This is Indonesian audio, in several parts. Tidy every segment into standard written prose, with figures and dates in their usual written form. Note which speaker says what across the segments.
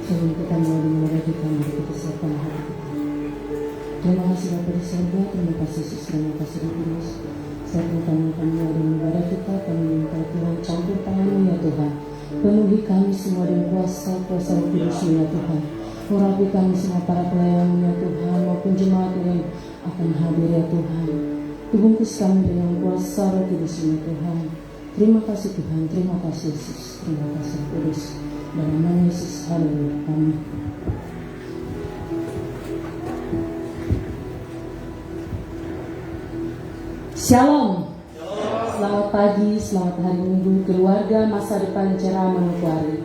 Speaker 1: Sebelum kita mulai mendengar kita, mari kita siapkan hati kita. Terima kasih Bapa di surga, terima kasih Yesus, terima kasih Roh Kudus. Saya pertama kami ada ibadah kita, kami minta Tuhan campur tangan-Mu ya Tuhan. Penuhi kami semua dengan kuasa Roh Kudus-Mu ya Tuhan. Urapi kami semua para pelayan ya Tuhan, maupun jemaat yang akan hadir ya Tuhan. Dibungkus kami dengan kuasa Roh Kudus-Mu ya Tuhan. Terima kasih Tuhan, terima kasih Yesus, terima kasih Roh Kudus. Dalam nama Yesus, haleluya, amin. Shalom. Selamat pagi, selamat hari Minggu, keluarga, masa depan cerah Manokwari.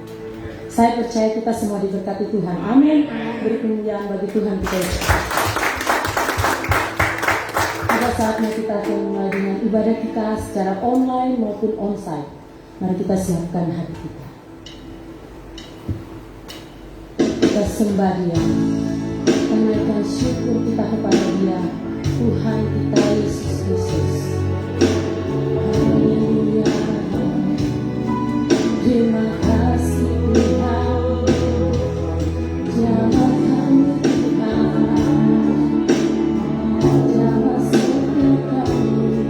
Speaker 1: Saya percaya kita semua diberkati Tuhan, amin. Beri kemuliaan bagi Tuhan kita. Pada saatnya kita akan mulai dengan ibadah kita secara online maupun onsite. Mari kita siapkan hati kita. Kita sembah Dia, menaikkan syukur kita kepada Dia, Tuhan kita Yesus Kristus. Haleluya. Terima kasih Tuhan, jamah kami Tuhan, jamah setia kami,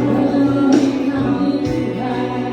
Speaker 1: memenuhi kami Tuhan.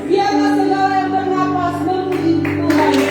Speaker 1: Biarlah segala yang bernapas memuji Tuhan.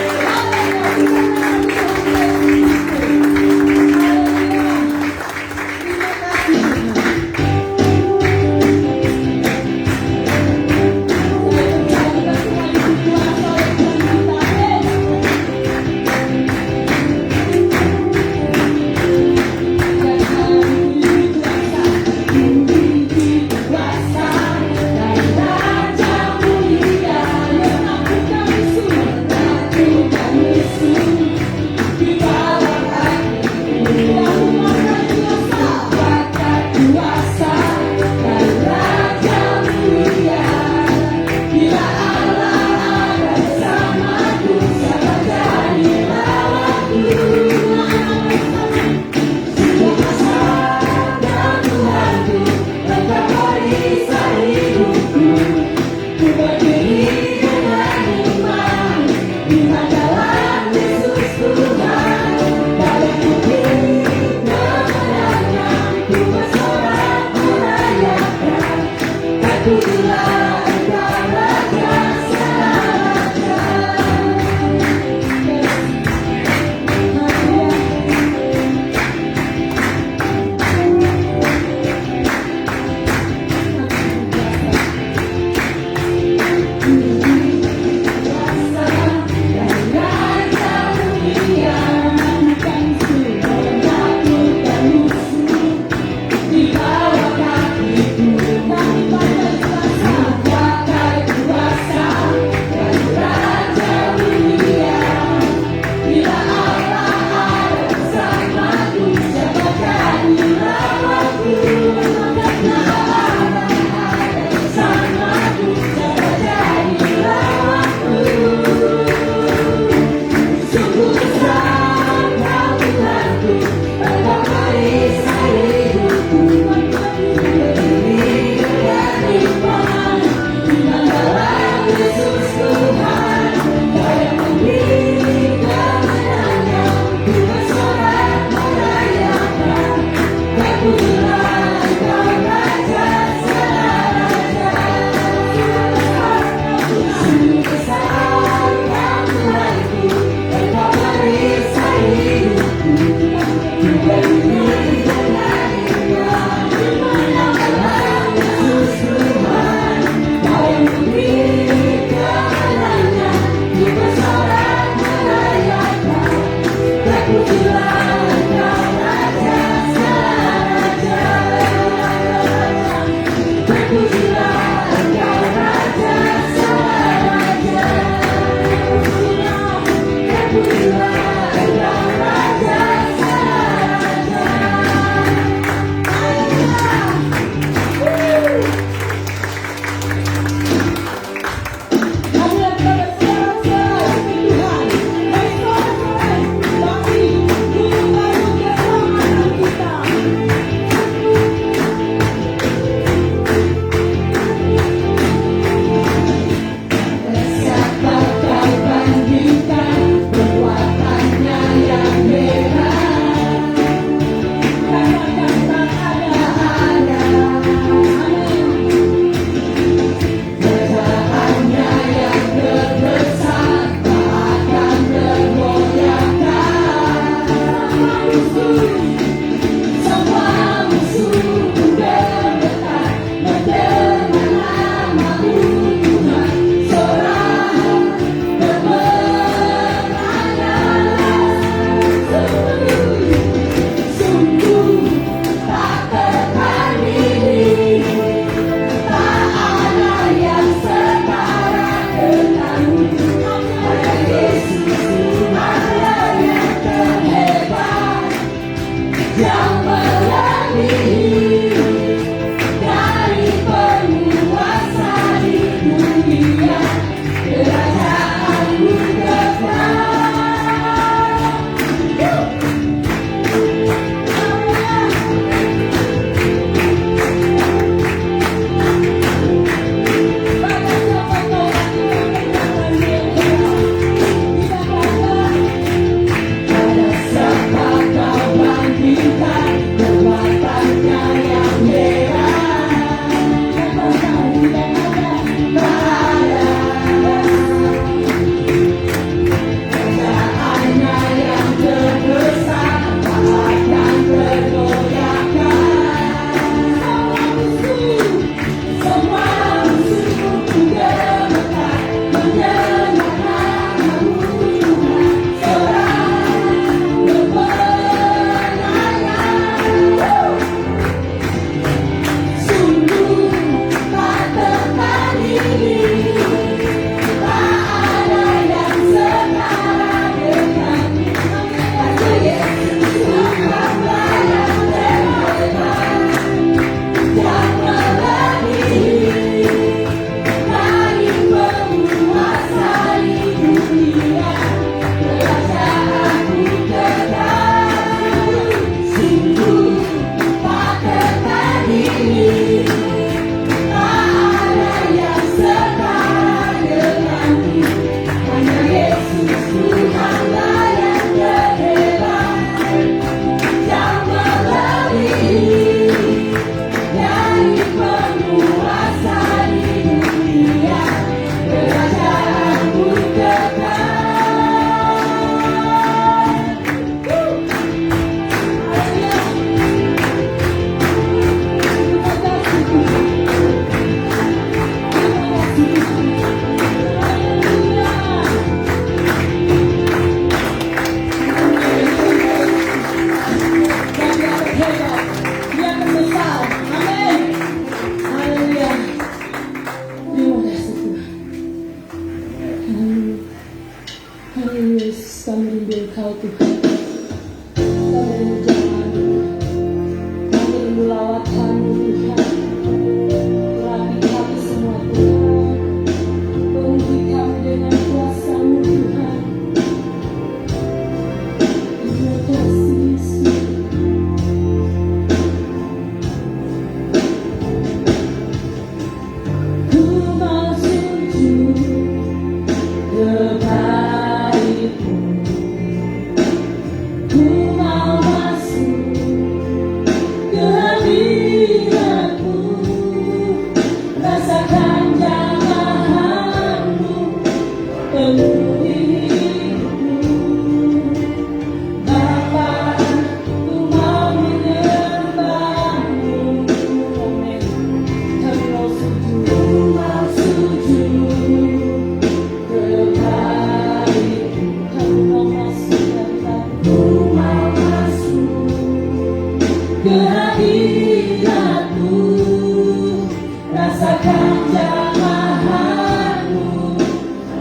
Speaker 1: Rasakan jamahanmu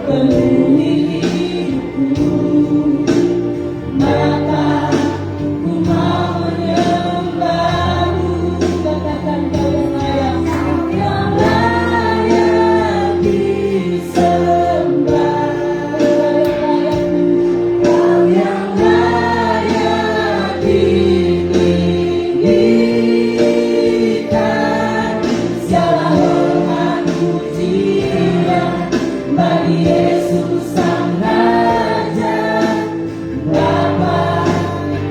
Speaker 1: penuhi hidupku. Bapa, ku mau menyembahmu. Katakan Kau yang layak disembah. Kau yang layak ditinggikan. Segala hormat pujian bagi Yesus Sang Raja. Bapa,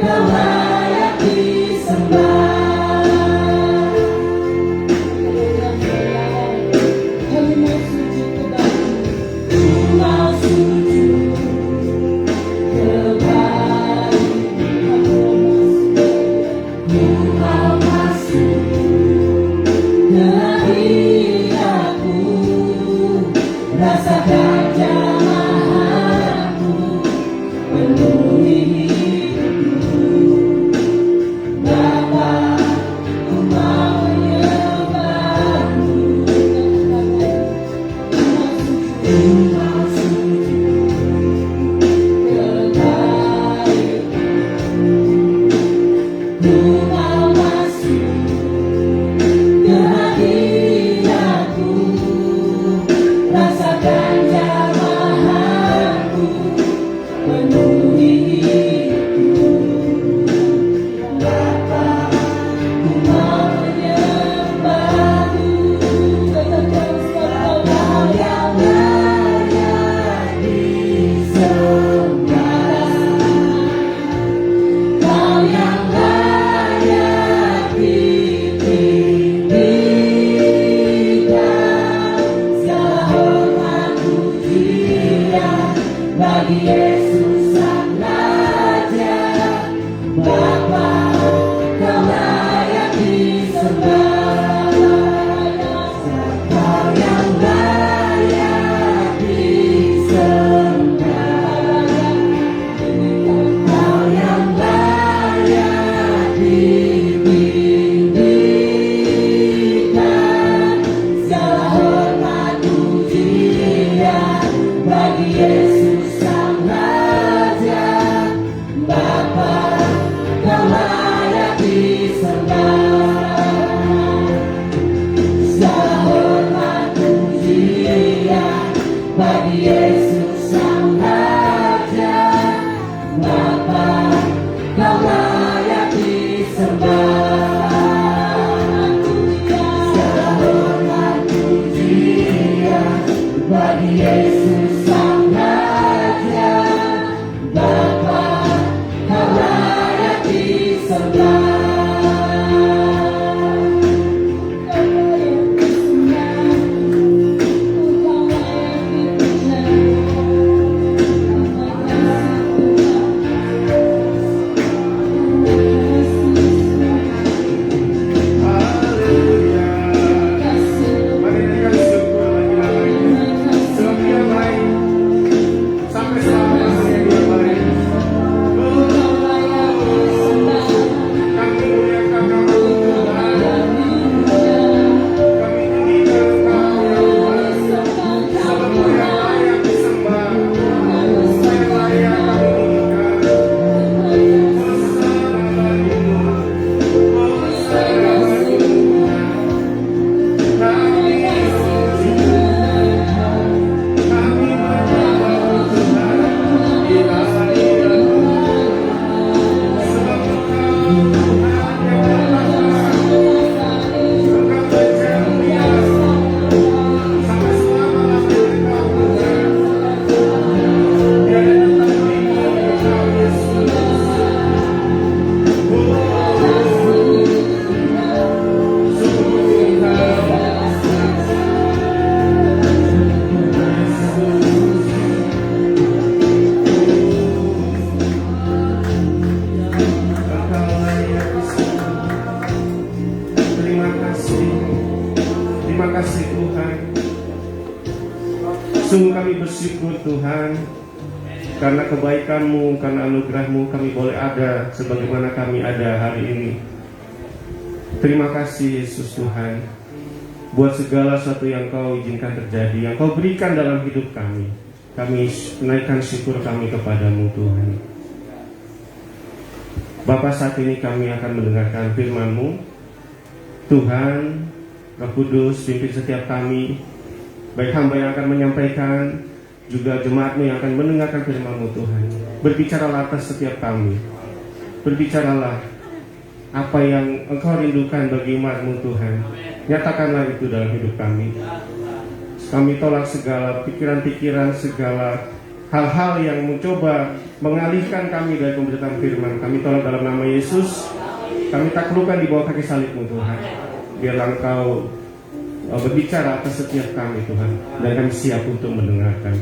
Speaker 1: Kau layak disembah. Kami mau sujud kepadamu. Ku mau sujud kepadamu. Ku mau masuk ke hadiratmu. Rasakan jamahanmu penuhi hidupku. Bapa, ku mau menyembahmu. Ku mau sujud kepadamu. Ku mau masuk ke hadiratmu. Rasakan jamahanmu penuhi hidupku. Bapa, ku mau menyembahmu. Kau yang layak disembah. Kau yang layak ditinggikan. Segala hormat pujian bagi Yesus Sang Raja. Bapa, Kau layak disembah. Kau yang layak disembah. Kau yang layak ditinggikan. Segala hormat pujian bagi Yesus Sang Raja. Bapa, Kau layak disembah. Segala hormat pujian bagi Yesus Sang Raja. Bapa, Kau layak disembah. Segala hormat pujian bagi Yesus Sang Raja. Bapa, Kau layak disembah.
Speaker 2: Haleluya. Mari kita syukur lagi-lagi. Sebab Dia baik. Sampai selamanya Dia baik. Kami muliakan nama Tuhan. Kami tinggikan Engkau ya Tuhan. Sebab Engkau yang layak disembah. Engkau yang layak kami tinggikan. Terima kasih Tuhan. Sungguh kami bersyukur Tuhan, karena kebaikan-Mu, karena anugerah-Mu kami boleh ada sebagaimana kami ada hari ini. Terima kasih Yesus Tuhan.
Speaker 3: buat segala sesuatu yang Kau izinkan terjadi, yang Kau berikan dalam hidup kami. Kami menaikkan syukur kami kepadamu Tuhan. Bapa, saat ini kami akan mendengarkan firman-Mu. Tuhan, Roh Kudus, pimpin setiap kami, baik hamba yang akan menyampaikan, juga jemaat-Mu yang akan mendengarkan firman-Mu Tuhan. Berbicaralah atas setiap kami. Berbicaralah apa yang Engkau rindukan bagi umat-Mu Tuhan. Nyatakanlah itu dalam hidup kami. Kami tolak segala pikiran-pikiran, segala hal-hal yang mencoba mengalihkan kami dari pemberitaan firman. Kami tolak dalam nama Yesus. Kami taklukkan di bawah kaki salib-Mu Tuhan. Biarlah Engkau berbicara atas setiap kami Tuhan, dan kami siap untuk mendengarkan.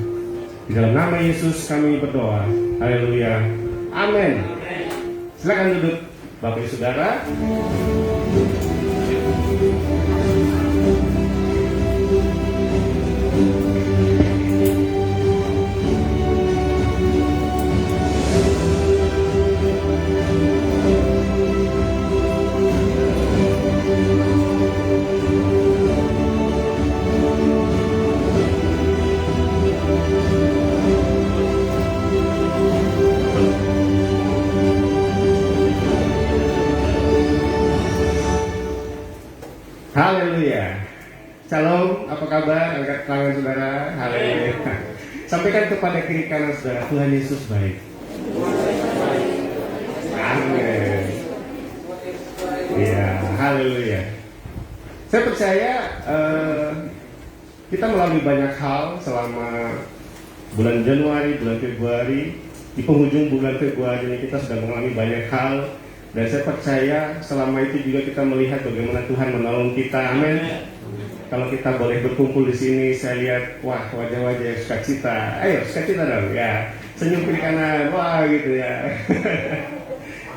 Speaker 3: Di dalam nama Yesus kami berdoa. Haleluya. Amin. Silakan duduk Bapak Ibu Saudara. Haleluya. Shalom, apa kabar? Angkat tangan saudara. Haleluya. Sampaikan kepada kiri kanan saudara, Tuhan Yesus baik. Amin. Ya, haleluya. Saya percaya kita melalui banyak hal selama bulan Januari, bulan Februari. Di penghujung bulan Februari ini kita sudah mengalami banyak hal. Dan saya percaya selama itu juga kita melihat bagaimana Tuhan menolong kita. Amin. Kalau kita boleh berkumpul di sini, saya lihat wah wajah-wajah yang sukacita. Ayo sukacita dong ya. Senyum kiri kanan, wah gitu ya.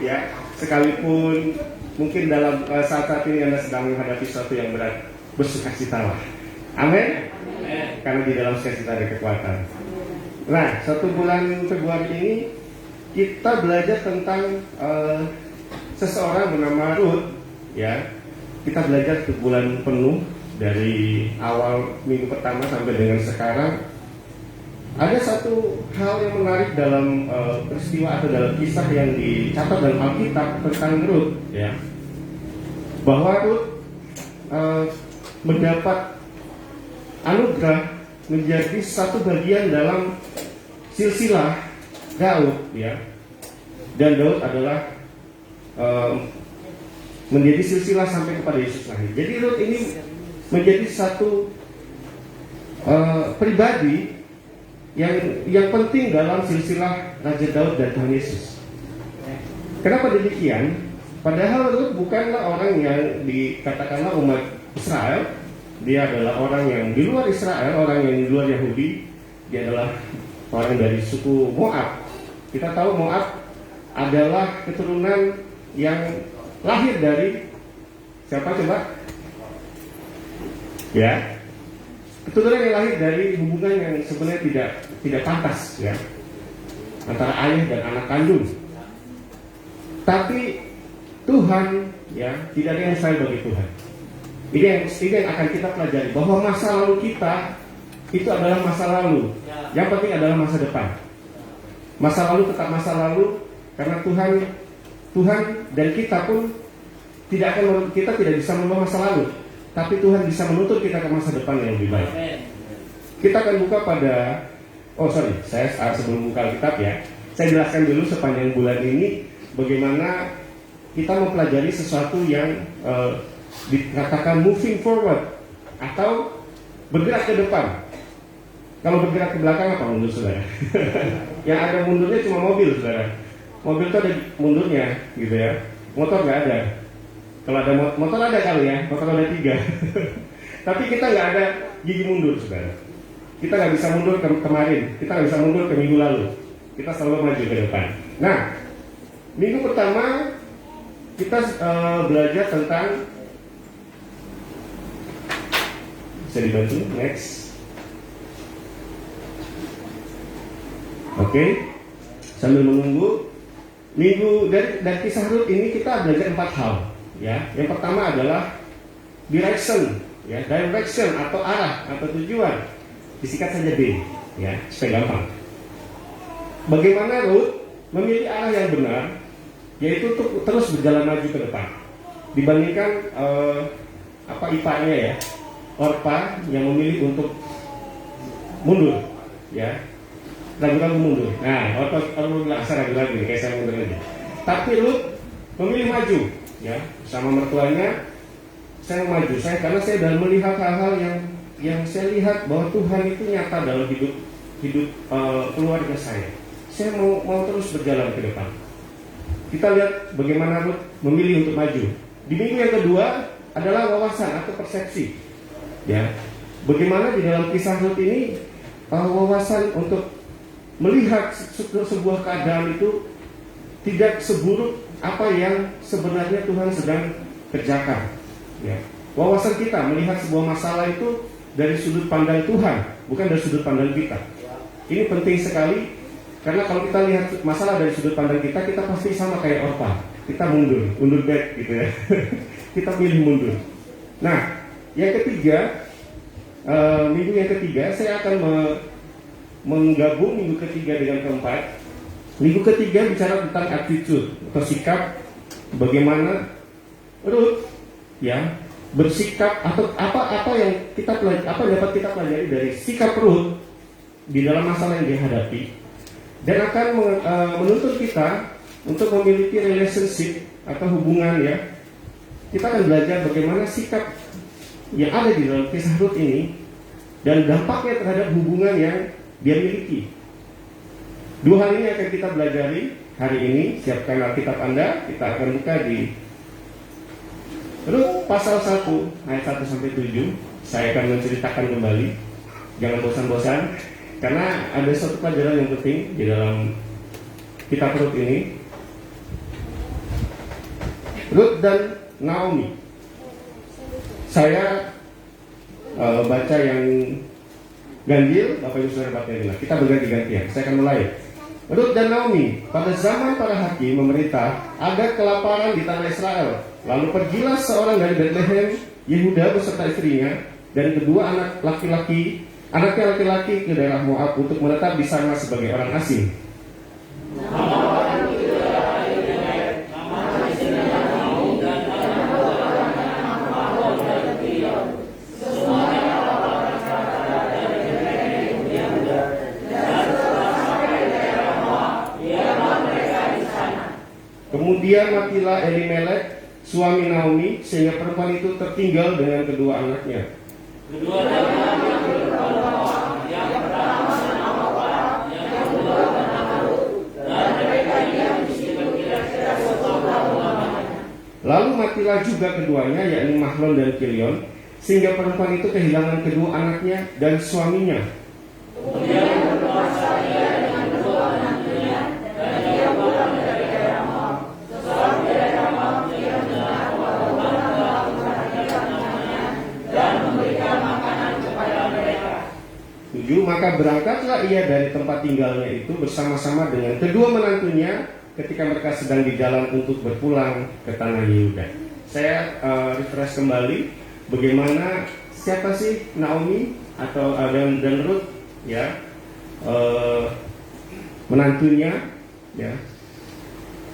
Speaker 3: Ya, sekalipun mungkin dalam saat ini Anda sedang menghadapi sesuatu yang berat, bersukacitalah. Amin. Karena di dalam sukacita ada kekuatan. Nah, 1 bulan Februari ini kita belajar tentang seseorang bernama Ruth, ya. Kita belajar sebulan penuh dari awal minggu pertama sampai dengan sekarang. Ada satu hal yang menarik dalam peristiwa atau dalam kisah yang dicatat dalam Alkitab tentang Ruth, ya. Bahwa Ruth mendapat anugerah menjadi satu bagian dalam silsilah Daud, ya. Dan Daud adalah menjadi silsilah sampai kepada Yesus lahir. Jadi Ruth ini menjadi satu pribadi yang penting dalam silsilah Raja Daud dan Tuhan Yesus. Kenapa demikian? Padahal Ruth bukanlah orang yang dikatakanlah umat Israel. Dia adalah orang yang di luar Israel, orang yang di luar Yahudi. Dia adalah orang dari suku Moab. Kita tahu Moab adalah keturunan yang lahir dari siapa coba? Ya, keturunan yang lahir dari hubungan yang sebenarnya tidak pantas, ya, antara ayah dan anak kandung. Tapi Tuhan, ya, tidak ada yang mustahil bagi Tuhan. Ini yang akan kita pelajari, bahwa masa lalu kita itu adalah masa lalu. Yang penting adalah masa depan. Masa lalu tetap masa lalu, karena Tuhan dan kita pun kita tidak bisa merubah masa lalu, tapi Tuhan bisa menuntut kita ke masa depan yang lebih baik. Kita akan buka pada saya sebelum buka Alkitab, ya, saya jelaskan dulu sepanjang bulan ini bagaimana kita mempelajari sesuatu yang dikatakan moving forward atau bergerak ke depan. Kalau bergerak ke belakang apa mundur, saudara? Yang ada mundurnya cuma mobil, saudara. Mobil itu ada mundurnya, gitu ya. Motor nggak ada. Kalau ada motor ada kali ya, motor ada 3. Tapi kita nggak ada gigi mundur, saudara. Kita nggak bisa mundur kemarin, kita nggak bisa mundur ke minggu lalu. Kita selalu maju ke depan. Nah, minggu pertama kita belajar tentang, bisa dibantu, next. Oke, sambil menunggu. Minggu dari kisah Ruth ini kita belajar 4 hal, ya. Yang pertama adalah direction, ya, direction atau arah atau tujuan, disingkat saja D, ya, supaya gampang. Bagaimana Ruth memilih arah yang benar, yaitu untuk terus berjalan maju ke depan, dibandingkan ipanya ya, Orpa yang memilih untuk mundur, ya, ragu-ragu mundur. Nah, Orpa bilang ragu-ragu, kayak saya mundur aja. Tapi Ruth memilih maju, ya, sama mertuanya. Saya maju, karena saya sudah melihat hal-hal yang saya lihat bahwa Tuhan itu nyata dalam hidup keluarga saya. Saya mau terus berjalan ke depan. Kita lihat bagaimana Ruth memilih untuk maju. Di minggu yang kedua adalah wawasan atau persepsi. Ya, bagaimana di dalam kisah Ruth ini wawasan untuk melihat sebuah keadaan itu tidak seburuk apa yang sebenarnya Tuhan sedang kerjakan. Ya. Wawasan kita melihat sebuah masalah itu dari sudut pandang Tuhan, bukan dari sudut pandang kita. Ini penting sekali, karena kalau kita lihat masalah dari sudut pandang kita pasti sama kayak Orpa. Kita mundur back gitu ya. Kita pilih mundur. Nah, yang ketiga, minggu yang ketiga saya akan menggabung minggu ketiga dengan keempat. Minggu ketiga bicara tentang attitude atau sikap, bagaimana Ruth ya bersikap, atau apa yang dapat kita pelajari dari sikap Ruth di dalam masalah yang dihadapi, dan akan menuntut kita untuk memiliki relationship atau hubungan ya. Kita akan belajar bagaimana sikap yang ada di dalam kisah Ruth ini dan dampaknya terhadap hubungan yang dia miliki. Dua hal ini akan kita pelajari hari ini. Siapkan Alkitab Anda, kita akan buka di Ruth pasal 1 ayat 1 sampai 7. Saya akan menceritakan kembali. Jangan bosan-bosan, karena ada satu pelajaran yang penting di dalam kitab Ruth ini. Ruth dan Naomi. Saya baca yang ganjil, Bapak Ibu Saudara baca. Kita berganti-gantian. Saya akan mulai. Ruth dan Naomi, pada zaman para hakim memerintah, ada kelaparan di tanah Israel. Lalu pergilah seorang dari Bethlehem, Yehuda beserta istrinya dan kedua anaknya laki-laki ke daerah Moab untuk menetap di sana sebagai orang asing. Kemudian matilah Elimelek, suami Naomi, sehingga perempuan itu tertinggal dengan kedua anaknya. Lalu matilah juga keduanya, yakni Mahlon dan Kilion, sehingga perempuan itu kehilangan kedua anaknya dan suaminya. Maka berangkatlah ia dari tempat tinggalnya itu bersama-sama dengan kedua menantunya ketika mereka sedang di jalan untuk berpulang ke tanah Yehuda. Saya refresh kembali bagaimana siapa sih Naomi atau dan Ruth ya, menantunya ya.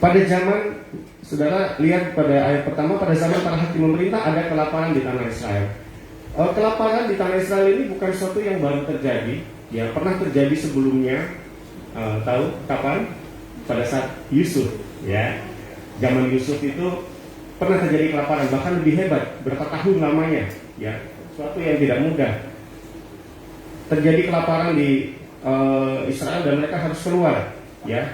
Speaker 3: Pada zaman, saudara lihat pada ayat pertama, pada zaman para hakim memerintah ada kelaparan di tanah Israel. Kelaparan di tanah Israel ini bukan sesuatu yang baru terjadi, ya pernah terjadi sebelumnya. Tahu kapan? Pada saat Yusuf, ya. Zaman Yusuf itu pernah terjadi kelaparan, bahkan lebih hebat, berapa tahun lamanya, ya. Sesuatu yang tidak mudah. Terjadi kelaparan di Israel dan mereka harus keluar, ya.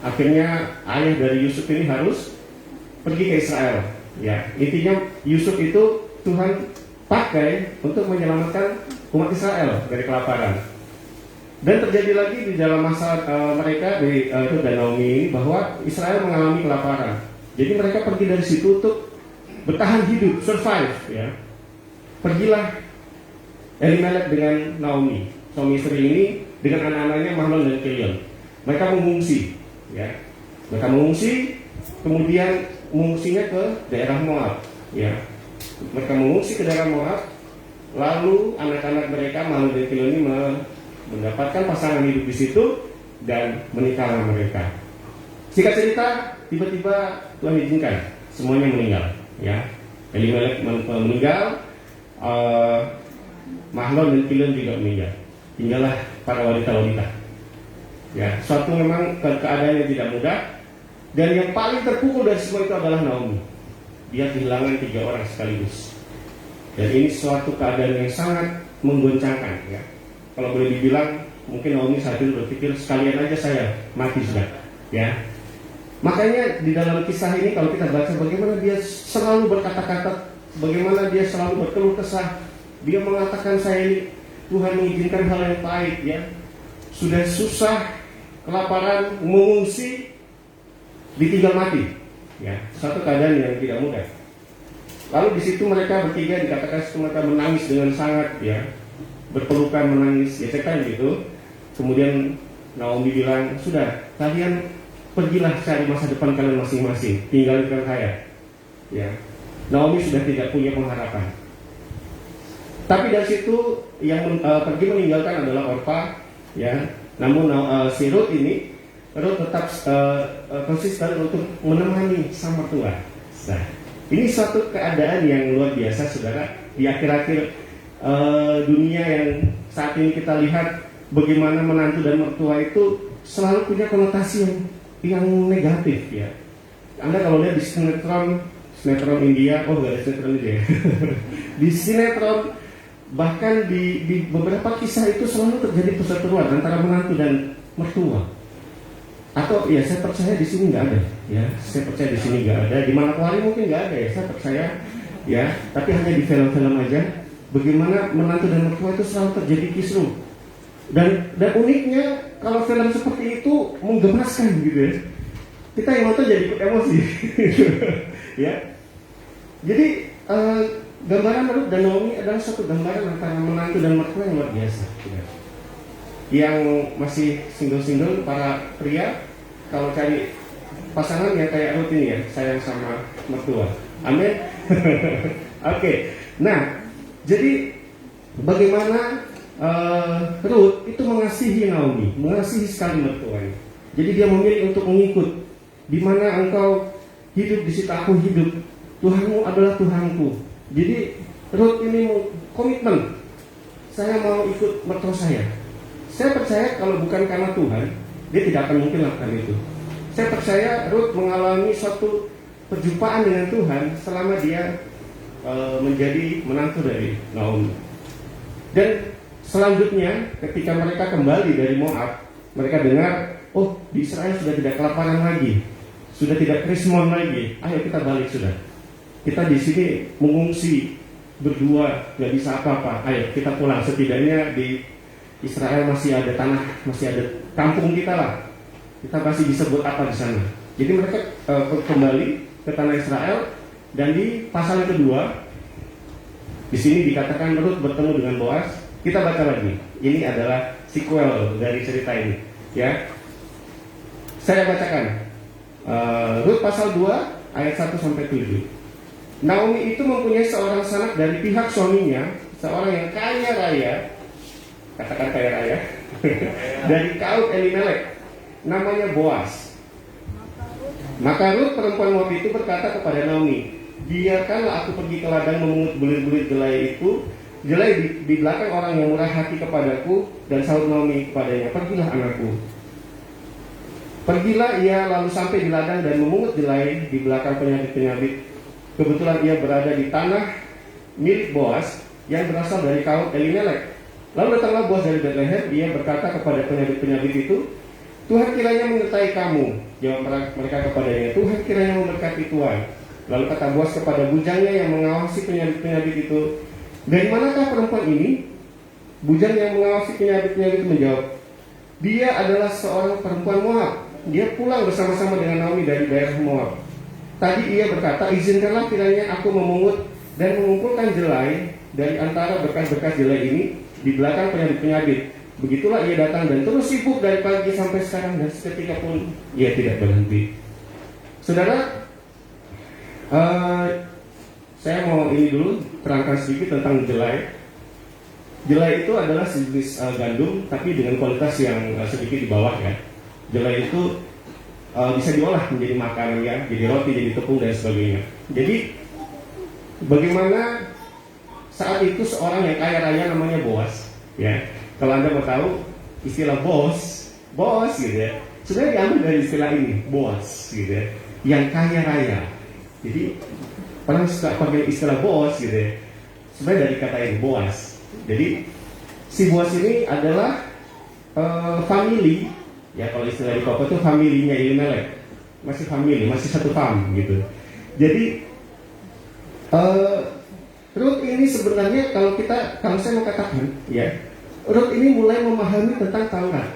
Speaker 3: Akhirnya ayah dari Yusuf ini harus pergi ke Israel, ya. Intinya Yusuf itu Tuhan pakai untuk menyelamatkan umat Israel dari kelaparan. Dan terjadi lagi di dalam masa mereka di Ruth dan Naomi ini bahwa Israel mengalami kelaparan. Jadi mereka pergi dari situ untuk bertahan hidup, survive ya. Pergilah Elimelek dengan Naomi, suami istri ini, dengan anak-anaknya Mahlon dan Kilion. Mereka mengungsi ya. Mereka mengungsi, kemudian mengungsinya ke daerah Moab ya. Mereka mengungsi ke daerah Moab, Lalu anak-anak mereka Mahlon dan Kiloni mendapatkan pasangan hidup di situ dan menikahlah mereka. Singkat cerita, tiba-tiba Tuhan izinkan semuanya meninggal. Ya, Elimelek meninggal, Mahlon dan Kilon juga meninggal. Tinggallah para wanita-wanita. Ya, suatu memang keadaan yang tidak mudah. Dan yang paling terpukul dari semua itu adalah Naomi. Dia kehilangan 3 orang sekaligus. Dan ini suatu keadaan yang sangat menggoncangkan. Ya. Kalau boleh dibilang, mungkin Naomi saat itu berpikir sekalian aja saya mati sudah. Ya. Makanya di dalam kisah ini kalau kita baca bagaimana dia selalu berkata-kata, bagaimana dia selalu berkeluh kesah. Dia mengatakan saya ini Tuhan mengizinkan hal yang pahit. Ya. Sudah susah, kelaparan, mengungsi, ditinggal mati. Ya, satu keadaan yang tidak mudah. Lalu di situ mereka bertiga dikatakan mereka menangis dengan sangat, ya, berpelukan menangis, ya cerita gitu. Kemudian Naomi bilang, sudah, kalian pergilah cari masa depan kalian masing-masing, tinggalkan saya. Ya, Naomi sudah tidak punya pengharapan. Tapi dari situ yang pergi meninggalkan adalah Orpa, ya. Namun si Ruth ini tetap konsisten untuk menemani sang mertua. Nah, ini suatu keadaan yang luar biasa, saudara. Di akhir-akhir dunia yang saat ini kita lihat bagaimana menantu dan mertua itu selalu punya konotasi yang negatif, ya. Anda kalau lihat di sinetron India, oh nggak ada sinetron India. Di sinetron, bahkan di beberapa kisah itu selalu terjadi perseteruan antara menantu dan mertua. Atau ya saya percaya di sini nggak ada, ya saya percaya di sini nggak ada, di Manokwari mungkin nggak ada, ya saya percaya, ya. Tapi hanya di film-film aja, bagaimana menantu dan mertua itu selalu terjadi kisruh. Dan uniknya kalau film seperti itu menggemaskan gitu, ya. Kita yang nonton jadi ikut emosi, ya. Jadi gambaran Ruth dan Naomi adalah satu gambaran antara menantu dan mertua yang luar biasa. Ya. Yang masih single-single, para pria kalau cari pasangan yang kayak Ruth ini, ya, sayang sama mertua. Amin. Oke. Nah, jadi bagaimana Ruth itu mengasihi Naomi, mengasihi sekali mertuanya. Jadi dia memilih untuk mengikut. Di mana engkau hidup, di situ aku hidup. Tuhanmu adalah Tuhanku. Jadi Ruth ini komitmen. Saya mau ikut mertua saya. Saya percaya kalau bukan karena Tuhan, dia tidak akan mungkin lakukan itu. Saya percaya Ruth mengalami suatu perjumpaan dengan Tuhan selama dia menjadi menantu dari Naomi. Dan selanjutnya ketika mereka kembali dari Moab, mereka dengar, oh di Israel sudah tidak kelaparan lagi, sudah tidak krismon lagi. Ayo kita balik sudah. Kita di sini mengungsi berdua, nggak bisa apa-apa. Ayo kita pulang. Setidaknya di Israel masih ada tanah, masih ada kampung kita lah. Kita masih bisa buat apa di sana. Jadi mereka kembali ke tanah Israel, dan di pasal yang kedua di sini dikatakan Ruth bertemu dengan Boaz. Kita baca lagi. Ini adalah sequel dari cerita ini, ya. Saya bacakan Ruth pasal 2 ayat 1 sampai 7. Naomi itu mempunyai seorang sanak dari pihak suaminya, seorang yang kaya raya. Katakan kaya raya. Dari kaum Elimelek, namanya Boaz. Maka Ruth perempuan Moab itu berkata kepada Naomi, biarkanlah aku pergi ke ladang memungut bulir-bulir jelai itu. Jelai di belakang orang yang murah hati kepadaku. Dan sahut Naomi kepadanya, pergilah anakku. Pergilah ia lalu sampai di ladang dan memungut jelai di belakang penyabit-penyabit. Kebetulan ia berada di tanah milik Boaz yang berasal dari kaum Elimelek. Lalu datanglah Boaz dari Bethlehem. Ia berkata kepada penyabit-penyabit itu, Tuhan kiranya menyertai kamu. Jawab mereka kepadanya, Tuhan kiranya memberkati Tuhan. Lalu kata Boaz kepada bujangnya yang mengawasi penyabit-penyabit itu, dari manakah perempuan ini? Bujang yang mengawasi penyabit-penyabit menjawab, dia adalah seorang perempuan Moab. Dia pulang bersama-sama dengan Naomi dari daerah Moab. Tadi ia berkata, izinkanlah kiranya aku memungut dan mengumpulkan jelai dari antara berkas-berkas jelai ini di belakang penyabit-penyabit. Begitulah ia datang dan terus sibuk dari pagi sampai sekarang, dan seketika pun ia tidak berhenti. Saudara, saya mau ini dulu terangkan sedikit tentang jelai. Jelai itu adalah sejenis gandum, tapi dengan kualitas yang sedikit di bawah ya. Jelai itu bisa diolah menjadi makanan ya, jadi roti, jadi tepung dan sebagainya. Jadi bagaimana saat itu seorang yang kaya raya namanya Boas, ya. Kalau Anda mau tahu istilah bos gitu ya, sebenarnya diambil dari istilah ini, Boas gitu ya, yang kaya raya. Jadi orang suka pakai istilah bos gitu ya, sebenarnya dari kata ini Boas. Jadi si Boas ini adalah family, ya kalau istilah di Papua itu familinya Elimelek, masih family, masih satu fam gitu. Jadi Ruth ini sebenarnya kalau saya mau katakan ya, Ruth ini mulai memahami tentang Taurat.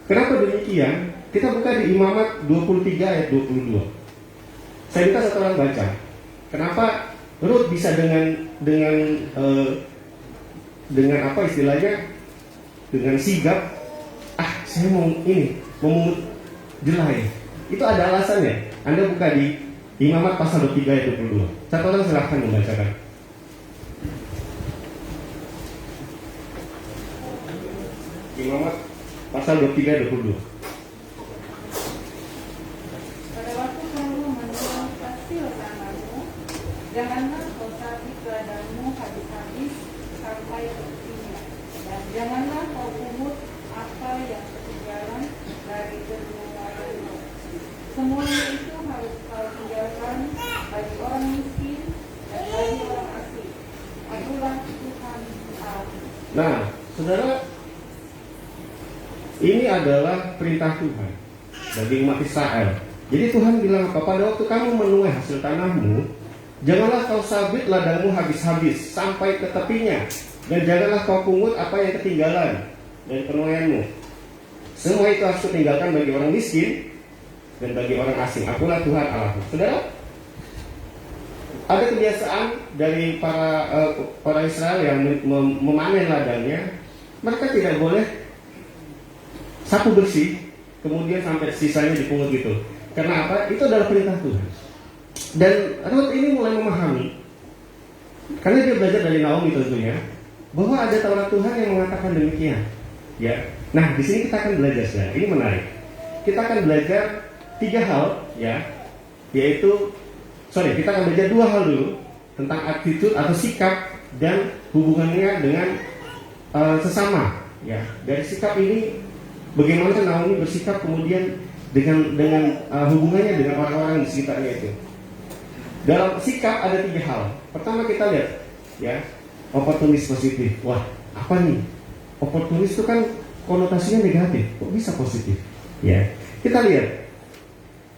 Speaker 3: Kenapa demikian? Kita buka di Imamat 23 ayat 22. Saya minta satu orang baca. Kenapa Ruth bisa dengan apa istilahnya, dengan sigap, saya mau memungut jelai. Itu ada alasannya. Anda buka di Imamat pasal 23 ayat 22. Satu orang silahkan membacakan. Imamat pasal 23 ayat 22.
Speaker 4: Pada waktu kamu menjual hasil tanahmu, janganlah kau sabit ladangmu habis-habis sampai tepinya, dan janganlah kau pungut apa yang ketinggalan dari pengeluaranmu. Semuanya itu harus kau tinggalkan bagi orang miskin dan bagi orang asing. Akulah Tuhan Allah.
Speaker 3: Nah, saudara, ini adalah perintah Tuhan bagi umat Israel. Jadi Tuhan bilang apa? Pada waktu kamu menuai hasil tanahmu, janganlah kau sabit ladangmu habis-habis sampai ke tepinya, dan janganlah kau pungut apa yang ketinggalan dari penuaianmu. Semua itu harus tinggalkan bagi orang miskin dan bagi orang asing. Akulah Tuhan Allahmu. Saudara, ada kebiasaan dari para orang Israel yang memanen ladangnya. Mereka tidak boleh sapu bersih kemudian sampai sisanya dipungut gitu. Karena apa? Itu adalah perintah Tuhan. Dan Ruth ini mulai memahami, karena dia belajar dari Naomi tentunya, bahwa ada Taurat Tuhan yang mengatakan demikian. Ya. Nah, di sini kita akan belajar saudara. Ini menarik. Kita akan belajar 3 hal, ya, yaitu kita akan belajar 2 hal dulu tentang attitude atau sikap dan hubungannya dengan sesama. Ya, dari sikap ini bagaimana Naomi bersikap kemudian dengan hubungannya dengan orang-orang di sekitarnya itu. Dalam sikap ada 3 hal. Pertama kita lihat, ya, oportunis positif. Wah, apa nih? Oportunis itu kan konotasinya negatif. Kok bisa positif? Ya, kita lihat.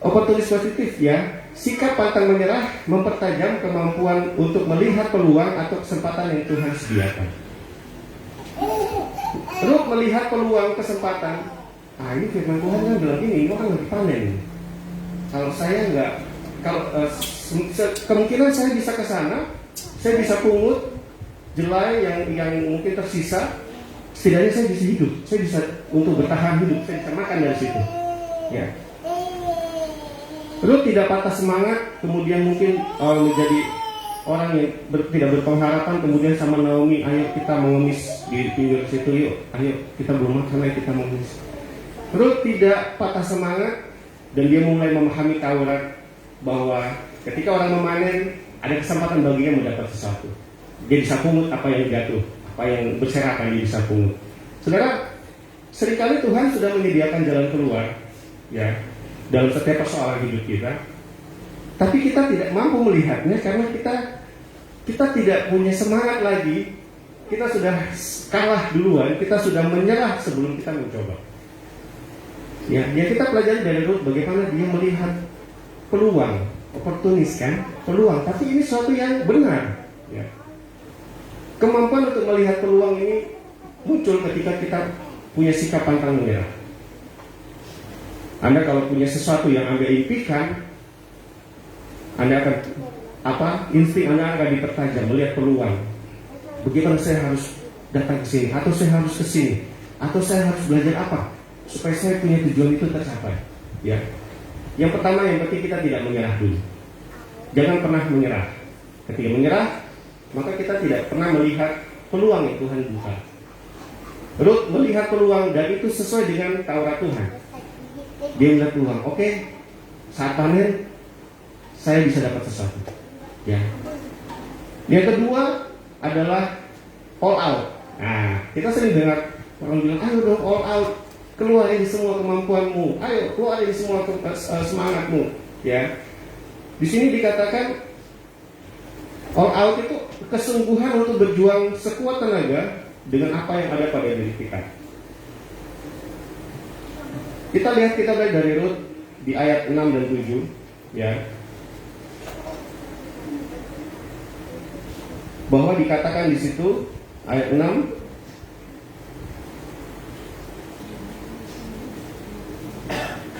Speaker 3: Oportunis positif, ya, sikap pantang menyerah mempertajam kemampuan untuk melihat peluang atau kesempatan yang Tuhan sediakan. Ruth melihat peluang kesempatan. Ini firman Tuhan kan bilang ini orang lagi panen. Kalau saya enggak, kemungkinan saya bisa ke sana, saya bisa pungut jelai yang mungkin tersisa. Setidaknya saya bisa hidup, saya bisa untuk bertahan hidup, saya bisa makan dari situ. Ya. Ruth tidak patah semangat, kemudian mungkin menjadi orang yang tidak berpengharapan, kemudian sama Naomi, ayo kita mengemis di pinggir situ yuk, ayo kita belum makan, ayo kita mengemis. Ruth tidak patah semangat, dan dia mulai memahami Taurat bahwa ketika orang memanen ada kesempatan baginya mendapat sesuatu. Dia bisa pungut apa yang jatuh, apa yang berserakan dia bisa pungut. Saudara, seringkali Tuhan sudah menyediakan jalan keluar, ya, dalam setiap persoalan hidup kita, tapi kita tidak mampu melihatnya karena kita tidak punya semangat lagi. Kita sudah kalah duluan, kita sudah menyerah sebelum kita mencoba. Ya, kita pelajari dari Ruth bagaimana dia melihat peluang, oportunis kan, peluang. Tapi ini sesuatu yang benar. Ya. Kemampuan untuk melihat peluang ini muncul ketika kita punya sikap pantang menyerah. Anda kalau punya sesuatu yang Anda impikan, Anda akan insting Anda akan dipertajam melihat peluang. Bagaimana saya harus datang ke sini, atau saya harus ke sini, atau saya harus belajar apa supaya saya punya tujuan itu tercapai. Ya. Yang pertama, yang penting kita tidak menyerah dulu. Jangan pernah menyerah. Ketika menyerah, maka kita tidak pernah melihat peluang yang Tuhan buka. Ruth melihat peluang dan itu sesuai dengan Taurat Tuhan. Dia melihat peluang, oke, saat panen saya bisa dapat sesuatu. Ya. Yang kedua adalah all out. Nah, kita sering dengar orang bilang, ayo dong all out, keluarin semua kemampuanmu, ayo keluarin semua semangatmu. Ya. Di sini dikatakan all out itu kesungguhan untuk berjuang sekuat tenaga dengan apa yang ada pada diri kita. Kita lihat, kita belajar dari Rut di ayat 6 dan 7, ya. Bahwa dikatakan di situ ayat 6,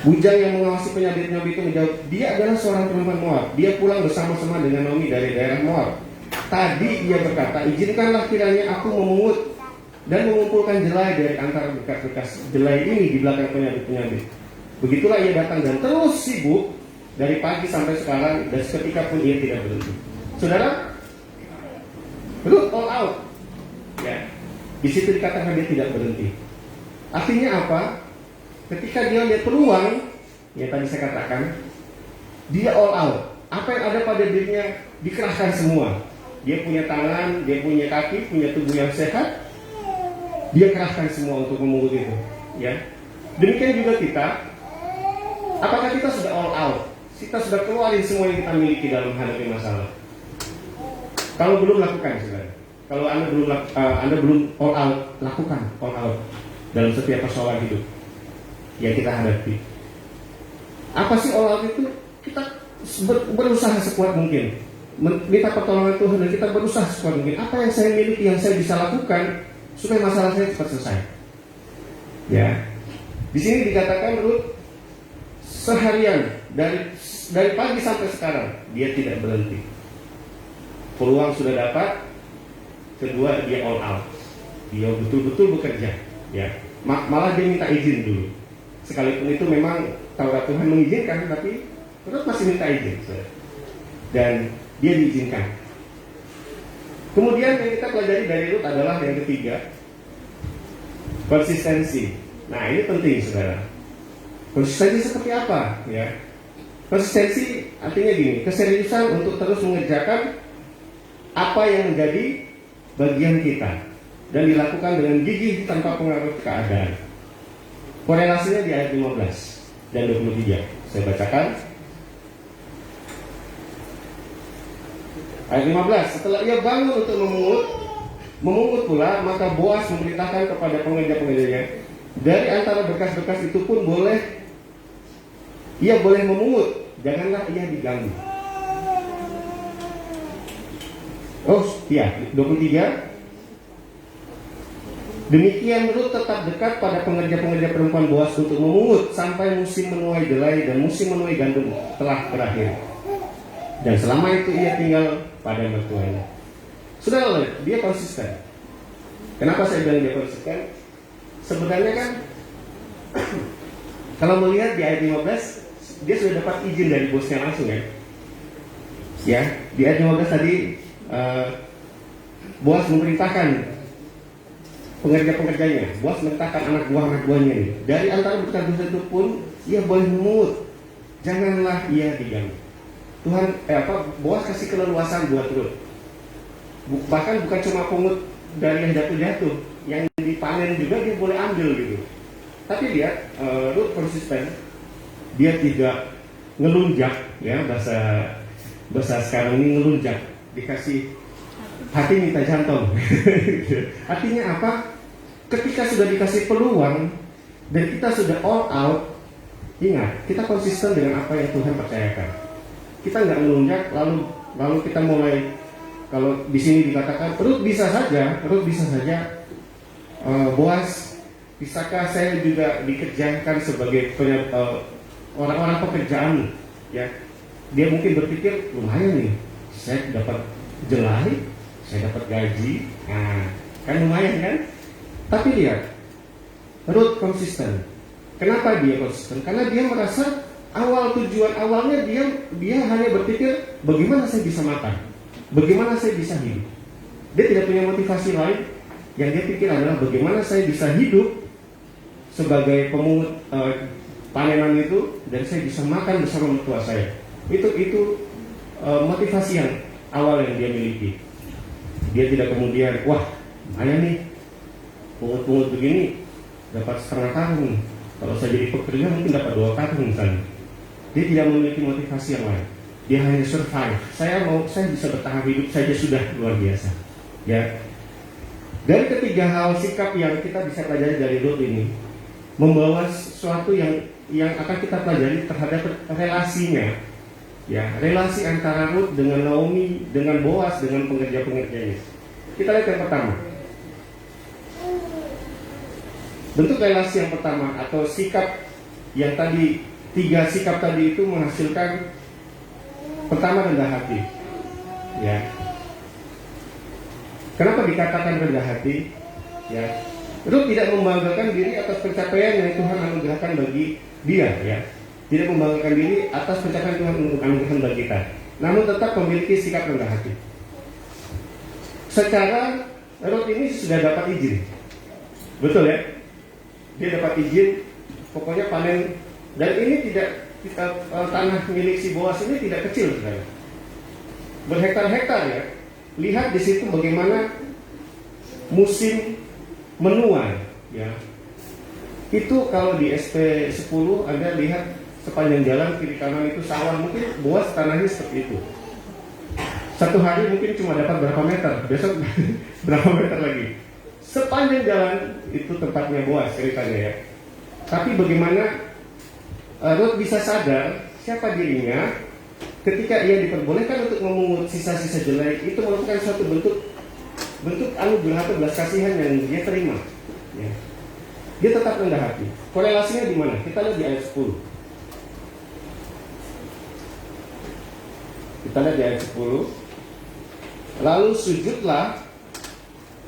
Speaker 3: bujang yang mengawasi penyabit-penyabit itu menjawab, dia adalah seorang perempuan Moab. Dia pulang bersama-sama dengan Naomi dari daerah Moab. Tadi ia berkata, izinkanlah kiranya aku memungut dan mengumpulkan jelai dari antara bekas-bekas jelai ini di belakang penyabit-penyabit. Begitulah ia datang dan terus sibuk dari pagi sampai sekarang, dan seketika pun ia tidak berhenti. Saudara, Ruth all out. Ya, di situ dikatakan dia tidak berhenti. Artinya apa? Ketika dia lihat peluang, yang tadi saya katakan, dia all out. Apa yang ada pada dirinya dikerahkan semua. Dia punya tangan, dia punya kaki, punya tubuh yang sehat. Dia kerahkan semua untuk memungut itu. Ya. Demikian juga kita. Apakah kita sudah all out? Kita sudah keluarin semua yang kita miliki dalam menghadapi masalah. Kalau belum, lakukan, saudara. Kalau Anda belum all out, lakukan all out dalam setiap persoalan hidup yang kita hadapi. Apa sih all out itu? Kita berusaha sekuat mungkin, minta pertolongan Tuhan, dan kita berusaha sekuat mungkin. Apa yang saya miliki, yang saya bisa lakukan supaya masalah saya cepat selesai. Ya, di sini dikatakan Ruth seharian dari pagi sampai sekarang dia tidak berhenti. Peluang sudah dapat. Kedua, dia all out. Dia betul-betul bekerja. Ya, malah dia minta izin dulu. Sekalipun itu memang Taurat Tuhan mengizinkan, tapi Ruth masih minta izin. Dan dia diizinkan. Kemudian yang kita pelajari dari Ruth adalah yang ketiga, konsistensi. Nah, ini penting, saudara. Konsistensi seperti apa? Ya, konsistensi artinya gini, keseriusan untuk terus mengerjakan apa yang menjadi bagian kita dan dilakukan dengan gigih tanpa pengaruh keadaan. Korelasinya di ayat 15 dan 23. Saya bacakan. Ayat 15, setelah ia bangun untuk memungut pula, maka Boas memerintahkan kepada pengerja-pengerjanya, dari antara berkas-berkas itu pun ia boleh memungut, janganlah ia diganggu. Oh iya, 23. Demikian Ruth tetap dekat pada pengerja-pengerja perempuan Boas untuk memungut sampai musim menuai jelai dan musim menuai gandum telah berakhir. Dan selama itu ia tinggal pada mertuanya. Saudara, dia konsisten. Kenapa saya bilang dia konsisten? Sebenarnya kan kalau melihat di ayat 15, dia sudah dapat izin dari bosnya langsung, ya. Ya, di ayat 15 tadi Boas memerintahkan pengerja-pengerjanya, Boas memerintahkan anak buahnya ini, dari antara berkat-berkat itu pun ia boleh memungut, janganlah ia diganggu. Tuhan, Boas kasih keleluasan buat Ruth. Bahkan bukan cuma pungut dari yang jatuh-jatuh, yang dipanen juga dia boleh ambil gitu. Tapi lihat, Ruth konsisten, dia tidak ngelunjak, ya, bahasa sekarang ini ngelunjak, dikasih hati minta jantung. Artinya apa? Ketika sudah dikasih peluang dan kita sudah all out, ingat, kita konsisten dengan apa yang Tuhan percayakan. Kita nggak ngelunjak lalu kita mulai. Kalau di sini dikatakan Ruth bisa saja, Boas, bisakah saya juga dikerjakan sebagai orang-orang pekerjaan, ya? Dia mungkin berpikir lumayan nih, saya dapat jelai, saya dapat gaji, nah kan lumayan kan? Tapi lihat, Ruth konsisten. Kenapa dia konsisten? Karena dia merasa tujuan awalnya dia hanya berpikir bagaimana saya bisa makan, bagaimana saya bisa hidup. Dia tidak punya motivasi lain. Yang dia pikir adalah bagaimana saya bisa hidup sebagai pemungut panenan itu, dan saya bisa makan bersama mertua saya. Itu motivasi yang awal yang dia miliki. Dia tidak kemudian, wah, lumayan nih, pungut-pungut begini dapat setengah tahun. Kalau saya jadi pekerja mungkin dapat 2 tahun misalnya. Dia tidak memiliki motivasi yang lain. Dia hanya survive. Saya bisa bertahan hidup saja sudah luar biasa. Ya. Dari ketiga hal sikap yang kita bisa pelajari dari Lut ini, membawa sesuatu yang akan kita pelajari terhadap relasinya. Ya, relasi antara Ruth dengan Naomi, dengan Boaz, dengan pengerja-pengerjanya. Kita lihat yang pertama. Bentuk relasi yang pertama atau sikap yang tadi, 3 sikap tadi itu menghasilkan pertama rendah hati. Ya. Kenapa dikatakan rendah hati? Ya. Ruth tidak membanggakan diri atas pencapaian yang Tuhan anugerahkan bagi dia, ya. Tidak membanggakan diri atas pencapaian Tuhan anugerahkan bagi kita, namun tetap memiliki sikap rendah hati. Secara Ruth ini sudah dapat izin, betul ya? Dia dapat izin, pokoknya panen, dan ini tanah milik si Boaz ini tidak kecil, saudara. Berhektar-hektar ya. Lihat di situ bagaimana musim menuai, ya. Itu kalau di SP 10 Anda lihat sepanjang jalan kiri kanan itu sawah, mungkin Boaz tanahnya seperti itu. Satu hari mungkin cuma dapat berapa meter, besok berapa meter lagi. Sepanjang jalan itu tempatnya Boaz ceritanya ya. Tapi bagaimana Ruth bisa sadar siapa dirinya ketika ia diperbolehkan untuk memungut sisa-sisa jelek, itu merupakan suatu bentuk anugerah atau belas kasihan yang dia terima. Ya. Dia tetap rendah hati. Korelasinya di mana? Kita lihat di ayat 10. Kita lihat di ayat 10. Lalu sujudlah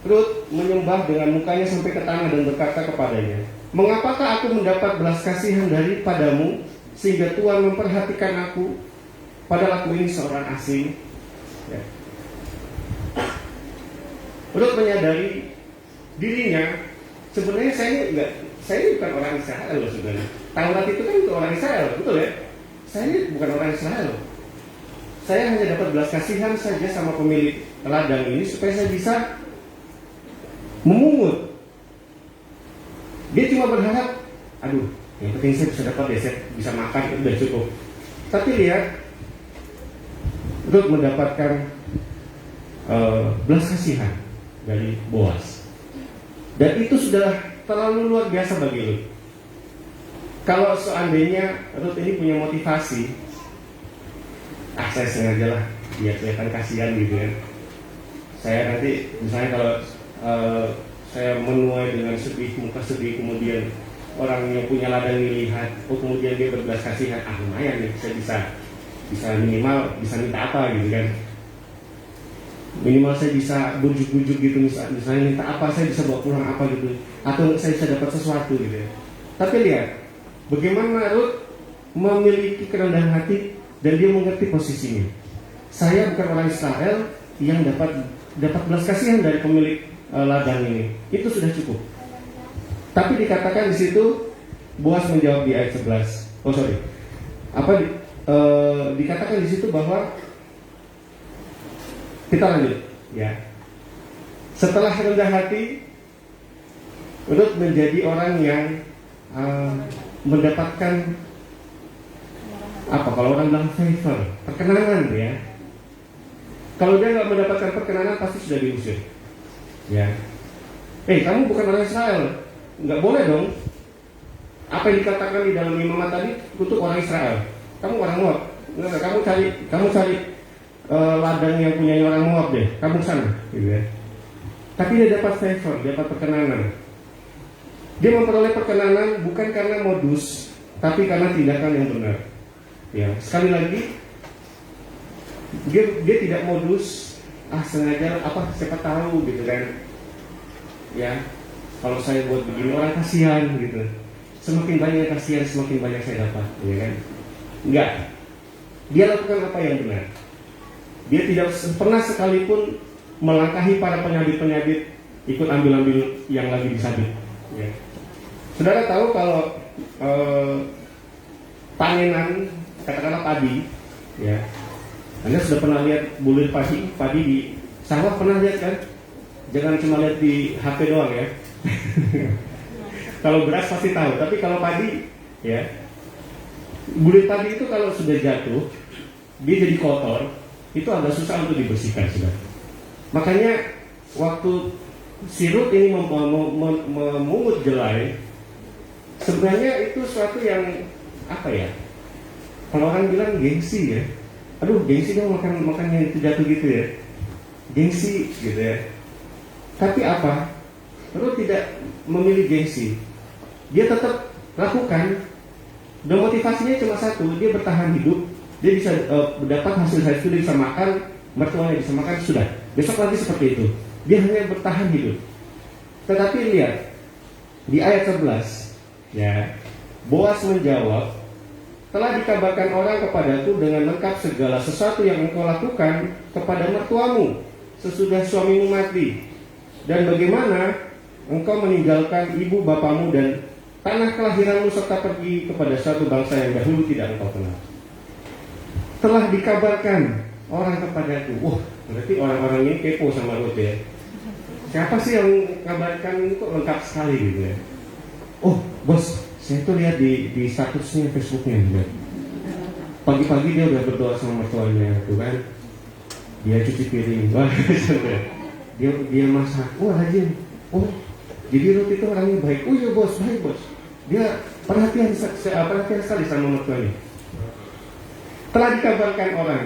Speaker 3: Ruth menyembah dengan mukanya sampai ke tanah dan berkata kepadanya, "Mengapakah aku mendapat belas kasihan daripadamu sehingga Tuhan memperhatikan aku, padahal aku ini seorang asing?" Ya. Ruth menyadari dirinya, sebenarnya saya bukan orang Israel loh sebenarnya. Taurat itu kan untuk orang Israel, betul ya? Saya ini bukan orang Israel. Saya hanya dapat belas kasihan saja sama pemilik ladang ini supaya saya bisa memungut. Dia cuma berharap, aduh, yang penting saya bisa dapat, saya bisa makan, itu udah cukup. Tapi lihat, Ruth mendapatkan belas kasihan dari Boaz. Dan itu sudah terlalu luar biasa bagi Ruth. Kalau seandainya Ruth ini punya motivasi, saya sengaja lah biar kelihatan kasihan gitu kan. Saya nanti misalnya kalau saya menuai dengan sedih, muka sedih, kemudian orang yang punya ladang lihat, kemudian dia berbelas kasihan, lumayan nih, saya bisa minimal bisa minta apa gitu kan. Minimal saya bisa bujuk-bujuk gitu, misalnya minta apa, saya bisa bawa pulang apa gitu, atau saya bisa dapat sesuatu gitu ya. Tapi lihat bagaimana Ruth memiliki kerendahan hati dan dia mengerti posisinya. Saya bukan orang Israel yang dapat belas kasihan dari pemilik ladang ini. Itu sudah cukup. Tapi dikatakan di situ, Boaz menjawab di ayat 11. Dikatakan di situ bahwa kita lanjut, ya. Setelah rendah hati, Ruth menjadi orang yang mendapatkan kalau orang bilang favor, perkenanan ya. Kalau dia nggak mendapatkan perkenanan pasti sudah diusir. Ya. Kamu bukan orang Israel, nggak boleh dong. Apa yang dikatakan di dalam imamat tadi untuk orang Israel? Kamu orang Moab. Kamu cari ladang yang punya orang Moab deh. Kamu sana, gitu ya. Tapi dia dapat favor, dia dapat perkenanan. Dia memperoleh perkenanan bukan karena modus, tapi karena tindakan yang benar. Ya, sekali lagi dia tidak modus, sengaja siapa tahu gitu kan. Ya, kalau saya buat begini orang kasihan gitu. Semakin banyak kasihan, semakin banyak saya dapat, ya kan? Enggak. Dia lakukan apa yang benar. Dia tidak pernah sekalipun melangkahi para penyabit-penyabit, ikut ambil-ambil yang lagi disabit. Ya. Saudara tahu kalau panenan, katakanlah padi, ya. Anda sudah pernah lihat bulir padi di sawah, pernah lihat kan? Jangan cuma lihat di HP doang ya. Kalau beras pasti tahu, tapi kalau padi, ya, bulir padi itu kalau sudah jatuh, dia jadi kotor, itu agak susah untuk dibersihkan, saudara. Makanya waktu sirut ini memungut jelai, sebenarnya itu suatu yang apa ya? Kalau orang bilang gengsi ya, aduh gengsi dong makan yang itu jatuh gitu ya, gengsi gitu ya. Tapi apa? Perlu tidak memilih gengsi, dia tetap lakukan. Dan motivasinya cuma satu, dia bertahan hidup, dia bisa mendapat hasil itu, dia bisa makan, mertuanya bisa makan, sudah. Besok lagi seperti itu. Dia hanya bertahan hidup. Tetapi lihat di ayat 11, ya, Boas menjawab, telah dikabarkan orang kepadaku dengan lengkap segala sesuatu yang engkau lakukan kepada mertuamu sesudah suamimu mati, dan bagaimana engkau meninggalkan ibu bapamu dan tanah kelahiranmu serta pergi kepada suatu bangsa yang dahulu tidak engkau kenal. Telah dikabarkan orang kepadaku. Wah, berarti orang-orang ini kepo sama Ruth ya. Siapa sih yang kabarkan itu lengkap sekali gitu ya. Oh, bos, saya tuh lihat di statusnya Facebooknya gitu. Pagi-pagi dia udah berdoa sama mertuanya tuh kan. Dia cuci piring. Wah, dia masak. Wah, rajin. Oh, jadi Ruth itu orangnya baik. Oh iya bos, baik bos. Dia perhatian sekali sama mertuanya. Telah dikabarkan orang.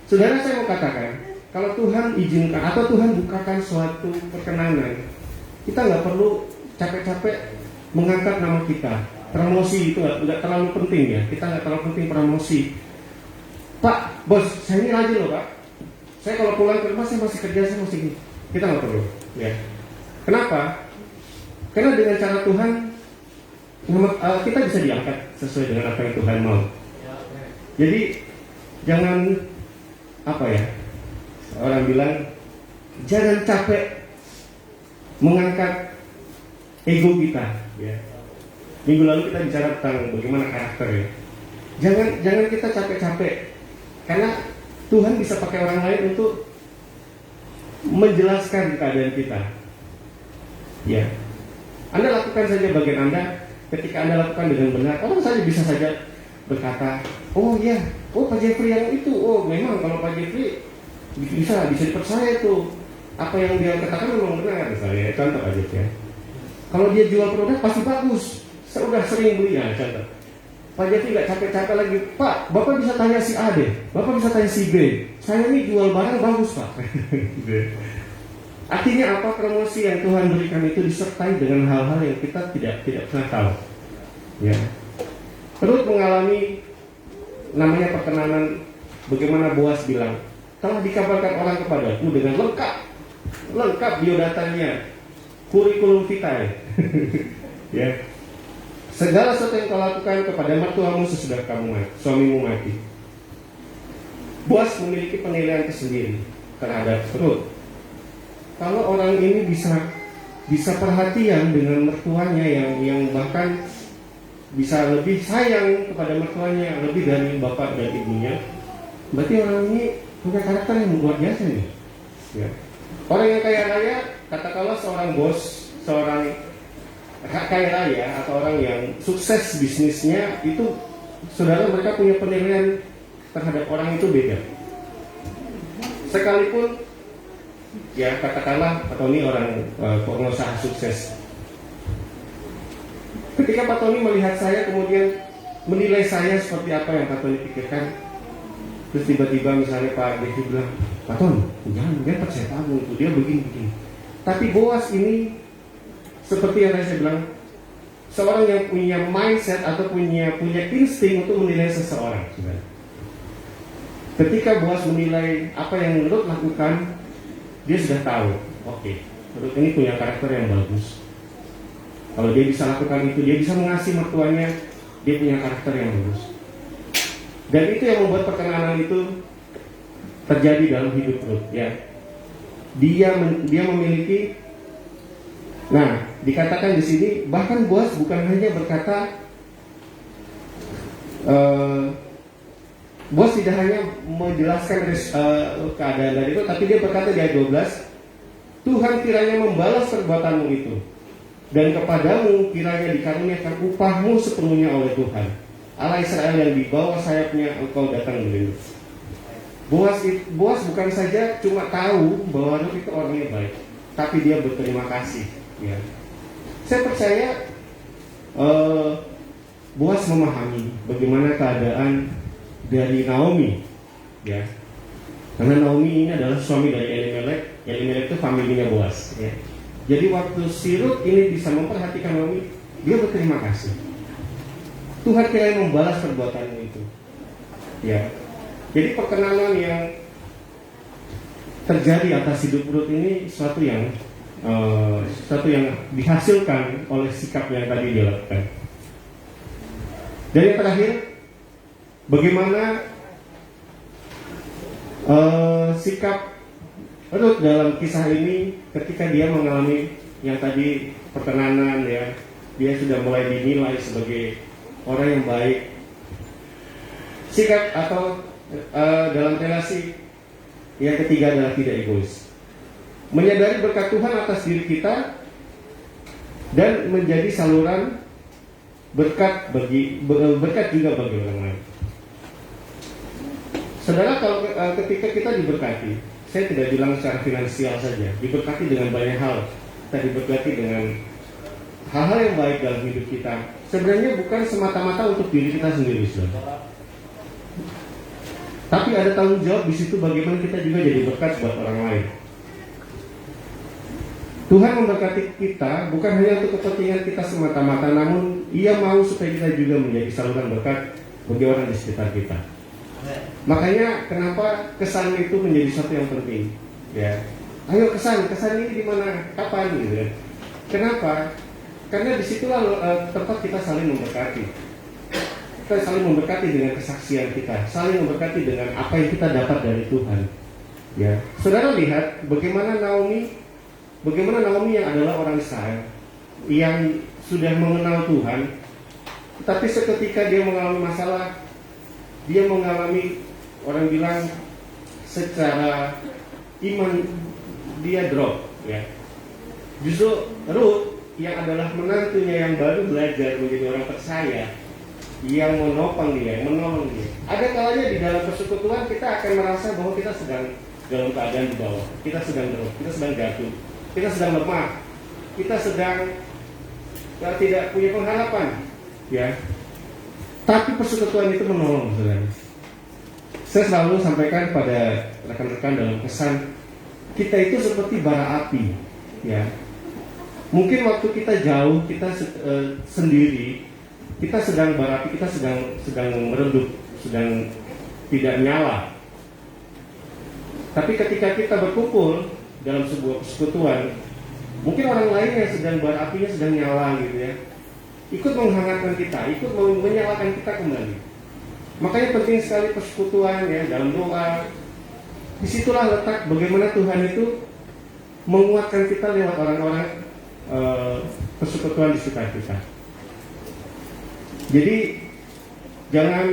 Speaker 3: Saudara, saya mau katakan, kalau Tuhan izinkan atau Tuhan bukakan suatu perkenanan, kita nggak perlu capek-capek mengangkat nama kita. Promosi itu nggak terlalu penting ya. Kita nggak terlalu penting promosi. Pak, bos, saya ini rajin loh pak. Saya kalau pulang ke rumah saya masih kerja, saya masih gini. Kita nggak perlu. Ya. Kenapa? Karena dengan cara Tuhan kita bisa diangkat sesuai dengan apa yang Tuhan mau. Jadi jangan apa ya, orang bilang jangan capek mengangkat ego kita. Ya. Minggu lalu kita bicara tentang bagaimana karakter ya. Jangan kita capek-capek, karena Tuhan bisa pakai orang lain untuk menjelaskan keadaan kita. Ya, Anda lakukan saja bagian Anda. Ketika Anda lakukan dengan benar, orang saja bisa saja berkata, oh ya, oh Pak Jeffrey yang itu, oh memang kalau Pak Jeffrey bisa dipercaya itu, apa yang dia katakan memang benar. Misalnya, contoh aja ya, kalau dia jual produk pasti bagus, saya udah sering beli ya, contoh. Pak Jeffrey nggak capek-capek lagi, Pak, Bapak bisa tanya si A deh, Bapak bisa tanya si B, saya ini jual barang bagus Pak. Artinya apa? Promosi yang Tuhan berikan itu disertai dengan hal-hal yang kita tidak pernah tahu. Ya. Terus mengalami namanya perkenanan, bagaimana Boas bilang, telah dikabarkan orang kepadaku dengan lengkap biodatanya, kurikulum vitae. Ya. Segala sesuatu yang kau lakukan kepada mertuamu sesudah suamimu mati. Boas memiliki penilaian tersendiri terhadap Ruth. Kalau orang ini bisa perhatian dengan mertuanya yang bahkan bisa lebih sayang kepada mertuanya lebih dari bapak dan ibunya, berarti orang ini punya karakter yang luar biasa nih. Ya. Orang yang kaya raya, katakanlah seorang bos, seorang kaya raya atau orang yang sukses bisnisnya, itu saudara mereka punya penilaian terhadap orang itu beda. Sekalipun ya katakanlah Pak Tony orang pengusaha sukses, ketika Pak Tony melihat saya kemudian menilai saya seperti apa yang Pak Tony pikirkan, terus tiba-tiba misalnya Pak Devi bilang, Pak Tony jangan percaya kamu itu, dia begini. Tapi Boas ini seperti yang saya bilang, seorang yang punya mindset atau punya insting untuk menilai seseorang. Ketika Boas menilai apa yang Ruth lakukan, dia sudah tahu, oke, Ruth ini punya karakter yang bagus. Kalau dia bisa lakukan itu, dia bisa mengasihi mertuanya, dia punya karakter yang bagus. Dan itu yang membuat perkenanan itu terjadi dalam hidup Ruth. Ya. dia memiliki. Nah, dikatakan di sini bahkan Boaz bukan hanya berkata, Boaz tidak hanya menjelaskan keadaan dari itu, tapi dia berkata di ayat 12, Tuhan kiranya membalas perbuatanmu itu, dan kepadamu kiranya dikaruniakan upahmu sepenuhnya oleh Tuhan Allah Israel, yang di bawah sayapnya engkau datang berlindung. Boaz bukan saja cuma tahu bahwa Ruth itu orangnya baik, tapi dia berterima kasih. Ya. Saya percaya Boaz memahami bagaimana keadaan dari Naomi, ya. Karena Naomi ini adalah suami dari Elimelek. Elimelek itu familinya Boaz. Ya. Jadi waktu si Ruth ini bisa memperhatikan Naomi, dia berterima kasih. Tuhan kiranya membalas perbuatanmu itu. Ya. Jadi perkenanan yang terjadi atas hidup Ruth ini sesuatu yang dihasilkan oleh sikap yang tadi dia lakukan. Dan yang terakhir, bagaimana sikap Ruth dalam kisah ini ketika dia mengalami yang tadi perkenanan, ya, dia sudah mulai dinilai sebagai orang yang baik. Sikap atau dalam relasi yang ketiga adalah tidak egois. Menyadari berkat Tuhan atas diri kita dan menjadi saluran berkat juga bagi orang lain. Saudara, kalau ketika kita diberkati, saya tidak bilang secara finansial saja, diberkati dengan banyak hal. Kita diberkati dengan hal-hal yang baik dalam hidup kita. Sebenarnya bukan semata-mata untuk diri kita sendiri, saudara. Tapi ada tanggung jawab di situ bagaimana kita juga jadi berkat buat orang lain. Tuhan memberkati kita bukan hanya untuk kepentingan kita semata-mata, namun Ia mau supaya kita juga menjadi saluran berkat bagi orang di sekitar kita. Makanya kenapa kesan itu menjadi sesuatu yang penting. Ya, ayo kesan ini di mana, kapan gitu kan? Kenapa? Karena disitulah tempat kita saling memberkati. Kita saling memberkati dengan kesaksian kita, saling memberkati dengan apa yang kita dapat dari Tuhan. Ya, saudara lihat bagaimana Naomi yang adalah orang Israel yang sudah mengenal Tuhan, tapi seketika dia mengalami masalah, dia mengalami, orang bilang secara iman dia drop. Ya, justru Ruth yang adalah menantunya yang baru belajar menjadi orang percaya, yang menopang dia, yang menolong dia. Ada kalanya di dalam persekutuan kita akan merasa bahwa kita sedang dalam keadaan di bawah, kita sedang drop, kita sedang jatuh, kita sedang lemah, kita sedang tidak punya pengharapan, ya. Tapi persekutuan itu menolong, saudara. Saya selalu sampaikan pada rekan-rekan dalam kesan, kita itu seperti bara api, ya. Mungkin waktu kita jauh, kita sendiri, kita sedang bara api, kita sedang meredup, sedang tidak nyala. Tapi ketika kita berkumpul dalam sebuah persekutuan, mungkin orang lain yang sedang bara apinya sedang nyala gitu ya, ikut menghangatkan kita, ikut menyalakan kita kembali. Makanya penting sekali persekutuan ya, dalam doa. Disitulah letak bagaimana Tuhan itu menguatkan kita lewat orang-orang persekutuan di sekitar kita. Jadi jangan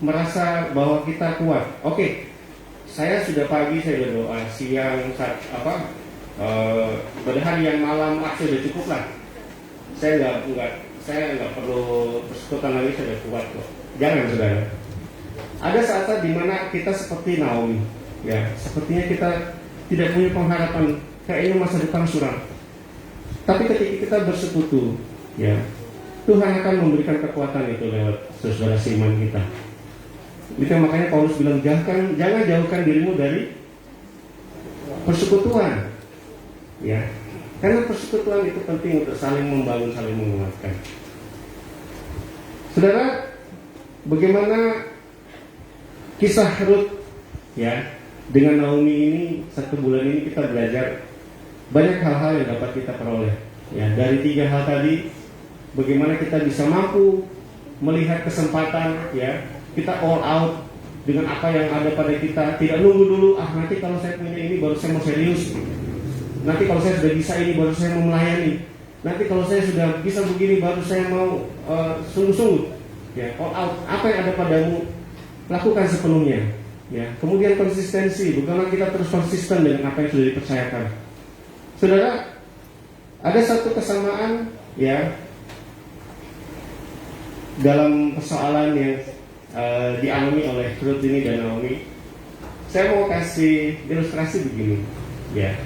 Speaker 3: merasa bahwa kita kuat. Oke, saya sudah pagi saya sudah doa, siang pada hari yang malam sudah cukup lah. Saya nggak perlu persekutuan lagi, saya sudah kuat kok. Jangan, saudara. Ada saat-saat di mana kita seperti Naomi, ya, sepertinya kita tidak punya pengharapan, kayaknya masa depan suram. Tapi ketika kita bersekutu, ya, Tuhan akan memberikan kekuatan itu lewat saudara seiman kita. Itu makanya Paulus bilang jangan jauhkan dirimu dari persekutuan, ya. Karena persekutuan itu penting untuk saling membangun, saling menguatkan. Saudara, bagaimana kisah Ruth, ya, dengan Naomi ini 1 bulan ini kita belajar banyak hal-hal yang dapat kita peroleh. Ya, dari 3 hal tadi, bagaimana kita bisa mampu melihat kesempatan, ya, kita all out dengan apa yang ada pada kita, tidak nunggu dulu, nanti kalau saya punya ini baru saya mau serius. Nanti kalau saya sudah bisa ini baru saya mau melayani. Nanti kalau saya sudah bisa begini baru saya mau sungguh-sungguh. Ya, all out. Apa yang ada padamu lakukan sepenuhnya. Ya. Kemudian konsistensi. Bagaimana kita terus konsisten dengan apa yang sudah dipercayakan. Saudara, ada satu kesamaan ya dalam persoalan yang dialami oleh Ruth ini dan Naomi. Saya mau kasih ilustrasi begini, ya.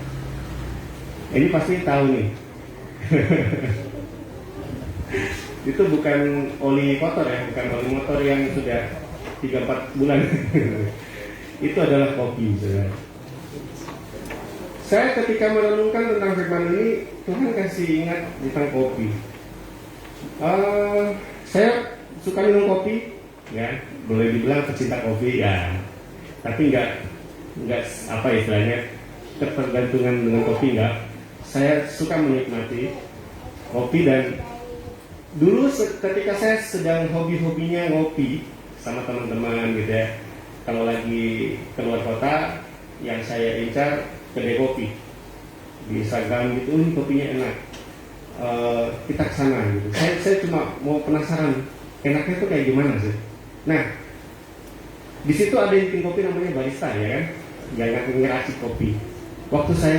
Speaker 3: Ini pasti tahu nih. Itu bukan oli kotor ya, bukan oli motor yang sudah 3-4 bulan. Itu adalah kopi, saudara. Saya ketika merenungkan tentang firman ini, Tuhan kasih ingat tentang kopi. Saya suka minum kopi, ya, boleh dibilang pecinta kopi, ya. Tapi nggak apa istilahnya ketergantungan dengan kopi, nggak. Saya suka menikmati kopi dan dulu ketika saya sedang hobi-hobinya ngopi sama teman-teman gitu ya. Kalau lagi keluar kota, yang saya incar kedai kopi di Instagram gitu, ini kopinya enak. Kita kesana gitu. Saya cuma mau penasaran enaknya tuh kayak gimana sih. Nah, di situ ada yang bikin kopi namanya barista ya kan, yang ngeracik kopi. Waktu saya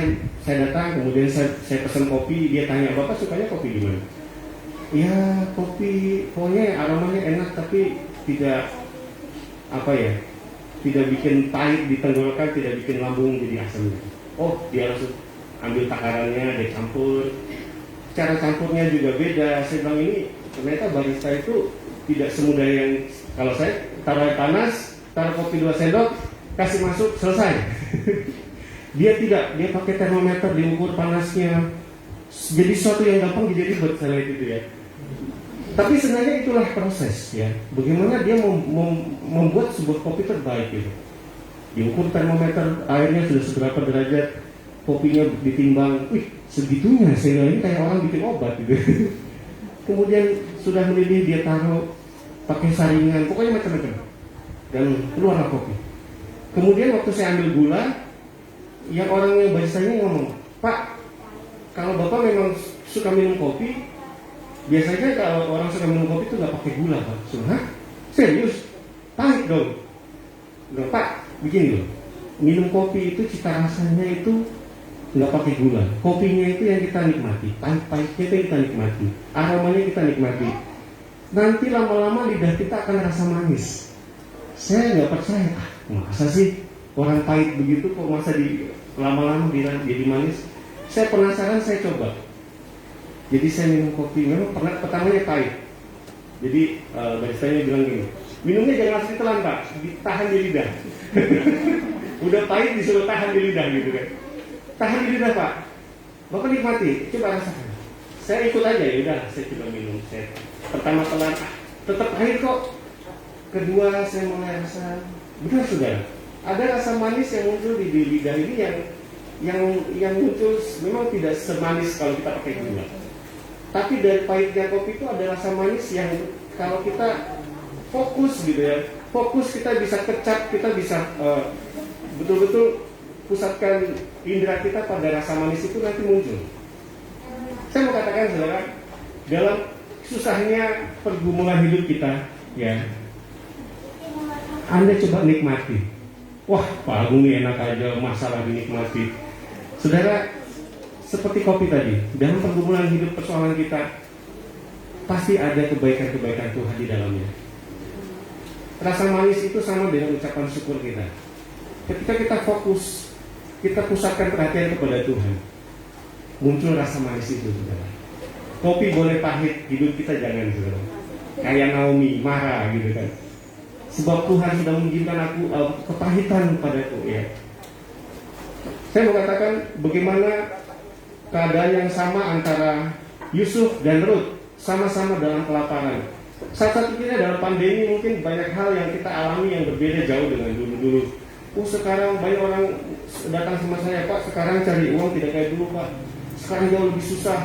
Speaker 3: datang, kemudian saya pesan kopi, dia tanya, "Bapak sukanya kopi gimana?" Ya, kopi pokoknya aromanya enak tapi tidak apa ya, tidak bikin pahit di tenggorokan, tidak bikin lambung jadi asam. Oh, dia langsung ambil takarannya, dia campur. Cara campurnya juga beda. Saya bilang ini ternyata barista itu tidak semudah yang kalau saya taruh air panas, taruh kopi 2 sendok, kasih masuk, selesai. Dia tidak, dia pakai termometer, diukur panasnya. Jadi sesuatu yang gampang jadi ribet saya lihat itu ya. Tapi sebenarnya itulah proses ya. Bagaimana dia membuat sebuah kopi terbaik gitu. Diukur termometer, airnya sudah seberapa derajat, kopinya ditimbang. Wih, segitunya sehingga ini kayak orang bikin obat gitu. Kemudian sudah mendidih dia taruh pakai saringan, pokoknya macam-macam. Dan keluarlah kopi. Kemudian waktu saya ambil gula, yang orang yang baristanya ngomong, "Pak, kalau Bapak memang suka minum kopi, biasanya kalau orang suka minum kopi itu nggak pakai gula, Pak." Hah? Serius? Pahit dong. Nggak, Pak, begini loh. Minum kopi itu cita rasanya itu nggak pakai gula. Kopinya itu yang kita nikmati, pahit-pahitnya itu yang kita nikmati, aromanya kita nikmati. Nanti lama-lama lidah kita akan rasa manis. Saya nggak percaya, masa sih orang pahit begitu kok masa lama-lama jadi manis. Saya penasaran, saya coba. Jadi saya minum kopi, memang pertamanya pahit. Jadi baristanya bilang gini, minumnya jangan langsung ditelan Pak, ditahan di lidah. Udah pahit disuruh tahan di lidah gitu kan. Tahan di lidah Pak, Bapak nikmati, coba rasakan. Saya ikut aja, ya udah saya coba minum. Saya pertama telan, tetap pahit kok. Kedua saya mulai rasa, benar sudah. Ada rasa manis yang muncul di lidah ini yang muncul memang tidak semanis kalau kita pakai gula. Tapi dari pahitnya kopi itu ada rasa manis yang kalau kita fokus gitu ya, fokus kita bisa kecap, kita bisa betul-betul pusatkan indera kita pada rasa manis itu nanti muncul. Saya mau katakan saudara, dalam susahnya pergumulan hidup kita, ya, Anda coba nikmati. Wah, Pak Agung ini enak aja, masalah dinikmati. Saudara, seperti kopi tadi, dalam pergumulan hidup persoalan kita, pasti ada kebaikan-kebaikan Tuhan di dalamnya. Rasa manis itu sama dengan ucapan syukur kita. Ketika kita fokus, kita pusatkan perhatian kepada Tuhan, muncul rasa manis itu, saudara. Kopi boleh pahit, hidup kita jangan, saudara. Kayak Naomi, marah gitu kan. Sebab Tuhan sudah mengizinkan aku kepahitan padaku ya. Saya mau katakan bagaimana keadaan yang sama antara Yusuf dan Ruth, sama-sama dalam kelaparan. Saat satunya dalam pandemi mungkin banyak hal yang kita alami yang berbeda jauh dengan dulu-dulu. Sekarang banyak orang datang sama saya, Pak, sekarang cari uang tidak kayak dulu Pak. Sekarang jauh lebih susah.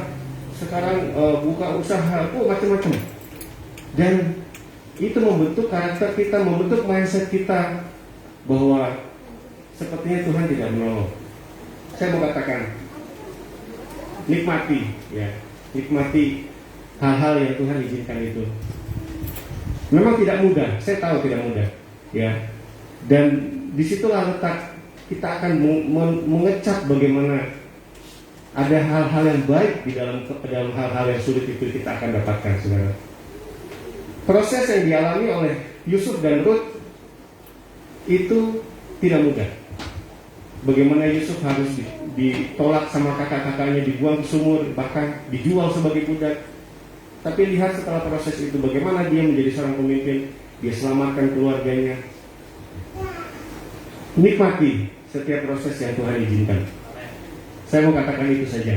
Speaker 3: Sekarang buka usaha, macam-macam. Dan itu membentuk karakter kita, membentuk mindset kita bahwa sepertinya Tuhan tidak menolong. Saya mau katakan, nikmati, ya, nikmati hal-hal yang Tuhan izinkan itu. Memang tidak mudah, saya tahu tidak mudah, ya. Dan disitulah letak kita akan mengecap bagaimana ada hal-hal yang baik di dalam hal-hal yang sulit itu kita akan dapatkan, saudara. Proses yang dialami oleh Yusuf dan Ruth itu tidak mudah. Bagaimana Yusuf harus ditolak sama kakak-kakaknya, dibuang ke sumur, bahkan dijual sebagai budak. Tapi lihat setelah proses itu bagaimana dia menjadi seorang pemimpin, dia selamatkan keluarganya. Nikmati setiap proses yang Tuhan izinkan. Saya mau katakan itu saja.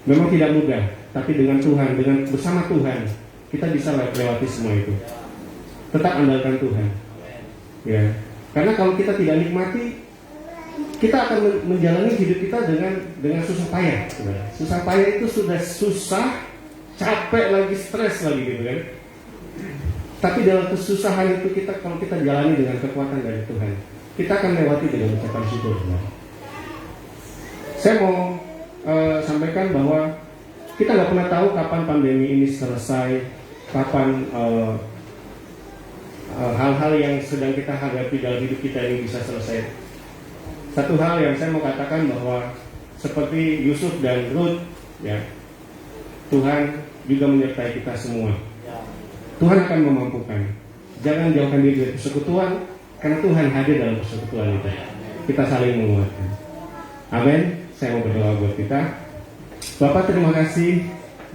Speaker 3: Memang tidak mudah, tapi dengan Tuhan, dengan bersama Tuhan, kita bisa lewati semua itu. Tetap andalkan Tuhan. Ya, karena kalau kita tidak nikmati, kita akan menjalani hidup kita dengan susah payah. Susah payah itu sudah susah, capek lagi, stres lagi gitu kan. Tapi dalam kesusahan itu kalau kita jalani dengan kekuatan dari Tuhan, kita akan lewati dengan ucapan syukur. Saya mau sampaikan bahwa kita nggak pernah tahu kapan pandemi ini selesai, kapan hal-hal yang sedang kita hadapi dalam hidup kita ini bisa selesai. Satu hal yang saya mau katakan bahwa seperti Yusuf dan Ruth, ya, Tuhan juga menyertai kita semua. Tuhan akan memampukan. Jangan jauhkan diri dari persekutuan, karena Tuhan hadir dalam persekutuan itu. Kita saling menguatkan. Amin. Saya mau berdoa buat kita. Bapak, terima kasih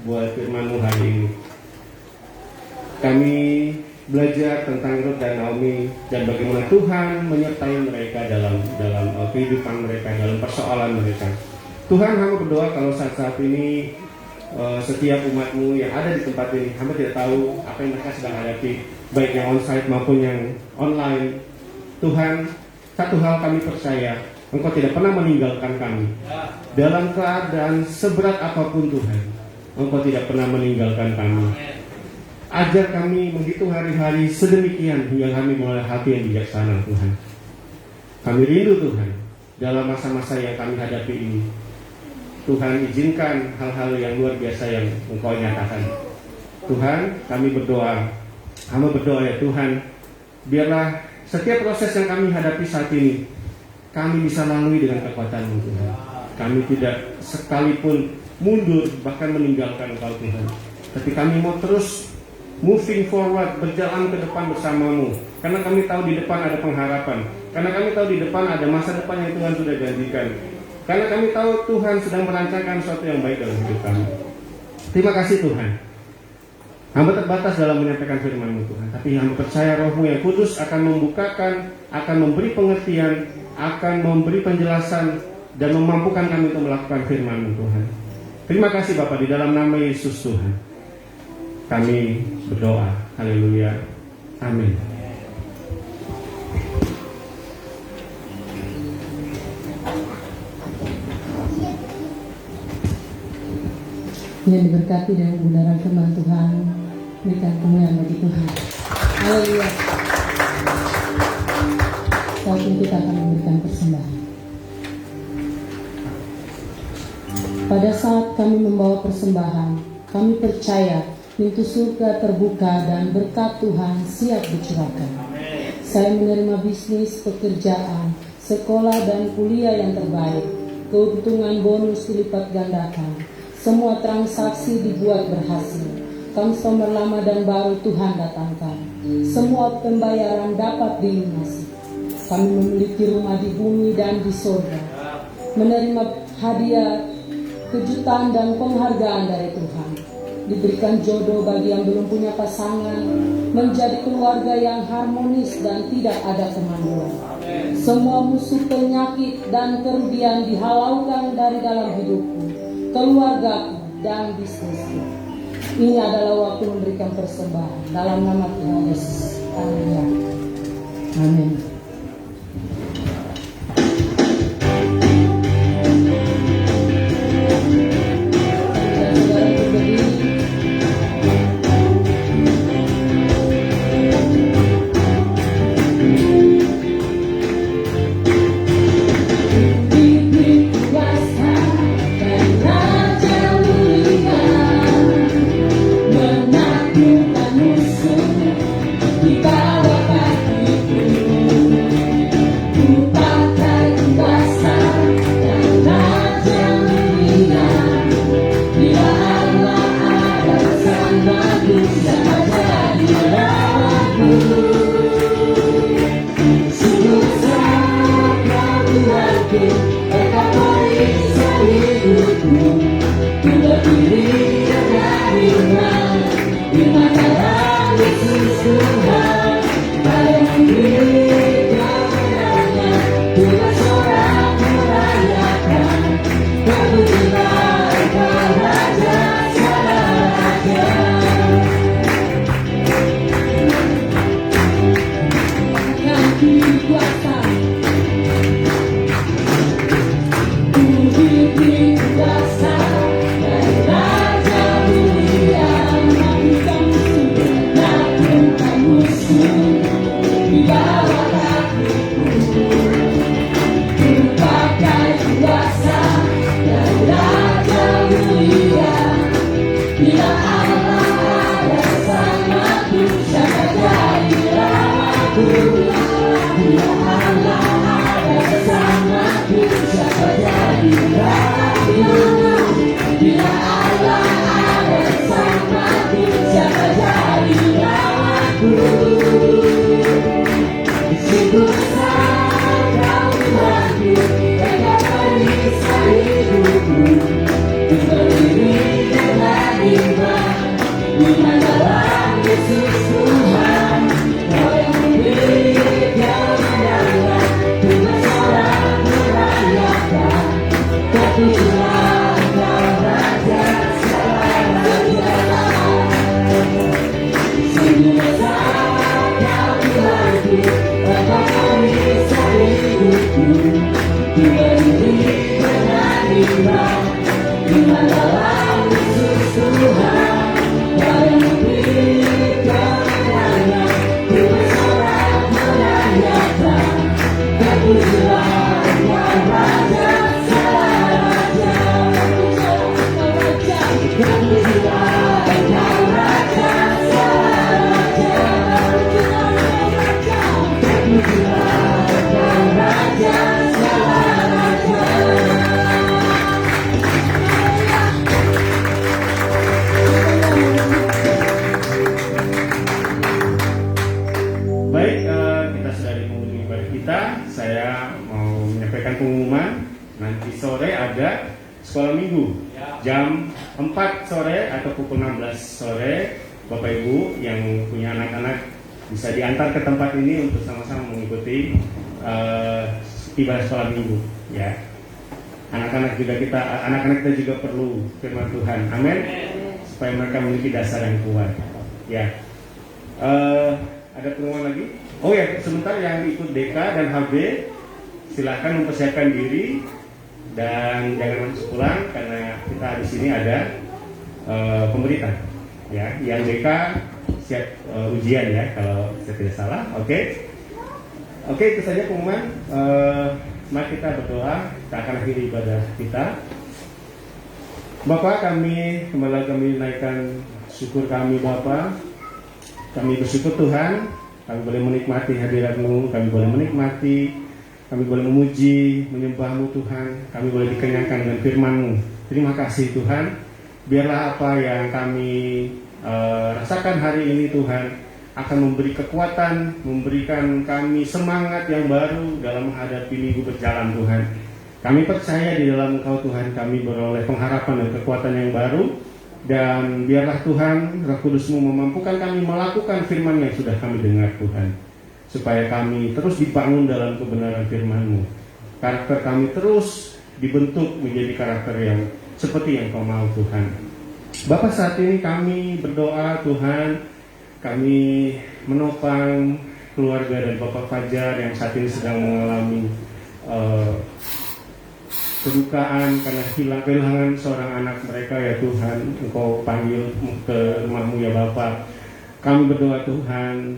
Speaker 3: buat firman-Mu hari ini. Kami belajar tentang Ruth dan Naomi dan bagaimana Tuhan menyertai mereka dalam kehidupan mereka, dalam persoalan mereka. Tuhan, hamba berdoa kalau saat ini setiap umat-Mu yang ada di tempat ini, hamba tidak tahu apa yang mereka sedang hadapi, baik yang onsite maupun yang online. Tuhan, satu hal kami percaya, Engkau tidak pernah meninggalkan kami. Dalam keadaan seberat apapun Tuhan, Engkau tidak pernah meninggalkan kami. Ajar kami menghitung hari-hari sedemikian hingga kami mengenal hati yang bijaksana, Tuhan. Kami rindu, Tuhan, dalam masa-masa yang kami hadapi ini. Tuhan, izinkan hal-hal yang luar biasa yang Engkau nyatakan. Tuhan, kami berdoa, hamba berdoa ya Tuhan, biarlah setiap proses yang kami hadapi saat ini, kami bisa lalui dengan kekuatan-Mu, Tuhan. Kami tidak sekalipun mundur, bahkan meninggalkan Engkau, Tuhan. Tapi kami mau terus moving forward, berjalan ke depan bersama-Mu. Karena kami tahu di depan ada pengharapan. Karena kami tahu di depan ada masa depan yang Tuhan sudah janjikan. Karena kami tahu Tuhan sedang merancangkan sesuatu yang baik dalam hidup kami. Terima kasih Tuhan. Hamba terbatas dalam menyampaikan firman-Mu, Tuhan. Tapi hamba percaya Roh-Mu yang kudus akan membukakan, akan memberi pengertian, akan memberi penjelasan, dan memampukan kami untuk melakukan firman-Mu, Tuhan. Terima kasih Bapak, di dalam nama Yesus Tuhan kami berdoa. Haleluya. Amin.
Speaker 1: Yang diberkati dengan kebenaran firman Tuhan, berikan kemuliaan bagi Tuhan. Haleluya. Saat ini kita akan memberikan persembahan. Pada saat kami membawa persembahan, kami percaya pintu surga terbuka dan berkat Tuhan siap dicurahkan. Saya menerima bisnis, pekerjaan, sekolah dan kuliah yang terbaik. Keuntungan bonus dilipat gandakan. Semua transaksi dibuat berhasil. Customer lama dan baru Tuhan datangkan. Semua pembayaran dapat dilunasi. Kami memiliki rumah di bumi dan di surga. Menerima hadiah, kejutan dan penghargaan dari Tuhan. Diberikan jodoh bagi yang belum punya pasangan. Menjadi keluarga yang harmonis dan tidak ada kemanduan. Semua musuh, penyakit dan kerugian dihalaukan dari dalam hidupku, keluargaku dan bisnisku. Ini adalah waktu memberikan persembahan dalam nama Tuhan Yesus. Haleluya. Amin.
Speaker 5: Diberi kuasa dan raja
Speaker 1: ku berdiri dengan iman, iman dalam Yesus Tuhan, pada memberi kemenangan, ku bersorak merayakan, terpujilah Engkau Raja segala raja. Kaki kuasa, ku diberi kuasa dari Raja mulia, menaklukkan musuh, menaklukkan musuh di bawah kakiku. Ku pakai kuasa dari Raja mulia, bila Allah ada bersamaku, siapa jadi lawanku? Bila Allah ada bersamaku, siapa jadi lawanku? Bila Allah ada bersamaku, siapa jadi lawanku? Sungguh besar Kau Tuhanku, Engkau perisai hidupku. Ku berdiri dengan iman, iman dalam Yesus Tuhan, Kau yang memberi kemenangan, ku bersorak merayakan, terpujilah Engkau Raja segala raja. Sungguh besar Kau Tuhanku, Engkau perisai hidupku. Ku berdiri dengan iman, iman dalam Yesus Tuhan, Kau yang memberi kemenangan, ku bersorak merayakan, terpujilah Engkau Raja segala raja. Terpujilah Engkau Raja segala raja. Terpujilah Engkau Raja segala raja.
Speaker 3: Baik, kita sudah di penghujung ibadah kita. Saya mau menyampaikan pengumuman. Nanti sore ada sekolah minggu jam 4 sore atau pukul 16 sore. Bapak Ibu yang punya anak-anak bisa diantar ke tempat ini untuk sama-sama mengikuti ibadah sekolah minggu. Ya, anak-anak kita juga perlu firman Tuhan. Amin. Supaya mereka memiliki dasar yang kuat. Ya. Ada pengumuman lagi? Oh ya, sebentar yang ikut DK dan HB silakan mempersiapkan diri dan jangan langsung pulang karena kita di sini ada pemberitaan. Ya, yang DK siap ujian ya kalau saya tidak salah. Oke, itu saja pengumuman. Mari kita berdoa. Kita akan akhiri ibadah kita. Bapak, kami naikkan syukur kami Bapak. Kami bersyukur Tuhan, kami boleh menikmati hadirat-Mu, kami boleh menikmati, kami boleh memuji, menyembah-Mu Tuhan, kami boleh dikenyangkan dengan firman-Mu. Terima kasih Tuhan, biarlah apa yang kami rasakan hari ini Tuhan akan memberi kekuatan, memberikan kami semangat yang baru dalam menghadapi minggu berjalan Tuhan. Kami percaya di dalam Engkau Tuhan, kami beroleh pengharapan dan kekuatan yang baru. Dan biarlah Tuhan, Roh Kudus-Mu memampukan kami melakukan firman yang sudah kami dengar Tuhan, supaya kami terus dibangun dalam kebenaran firman-Mu. Karakter kami terus dibentuk menjadi karakter yang seperti yang Kau mau Tuhan. Bapak, saat ini kami berdoa Tuhan, kami menopang keluarga dan Bapak Fajar yang saat ini sedang mengalami kedukaan karena kehilangan seorang anak mereka ya Tuhan. Engkau panggil ke rumah-Mu ya Bapak. Kami berdoa Tuhan,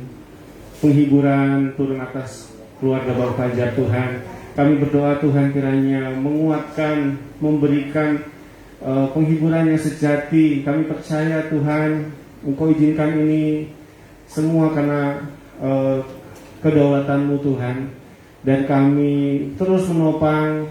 Speaker 3: penghiburan turun atas keluarga Bapak Fajar Tuhan. Kami berdoa Tuhan kiranya menguatkan, memberikan penghiburan yang sejati. Kami percaya Tuhan, Engkau izinkan ini semua karena kedaulatan-Mu Tuhan. Dan kami terus menopang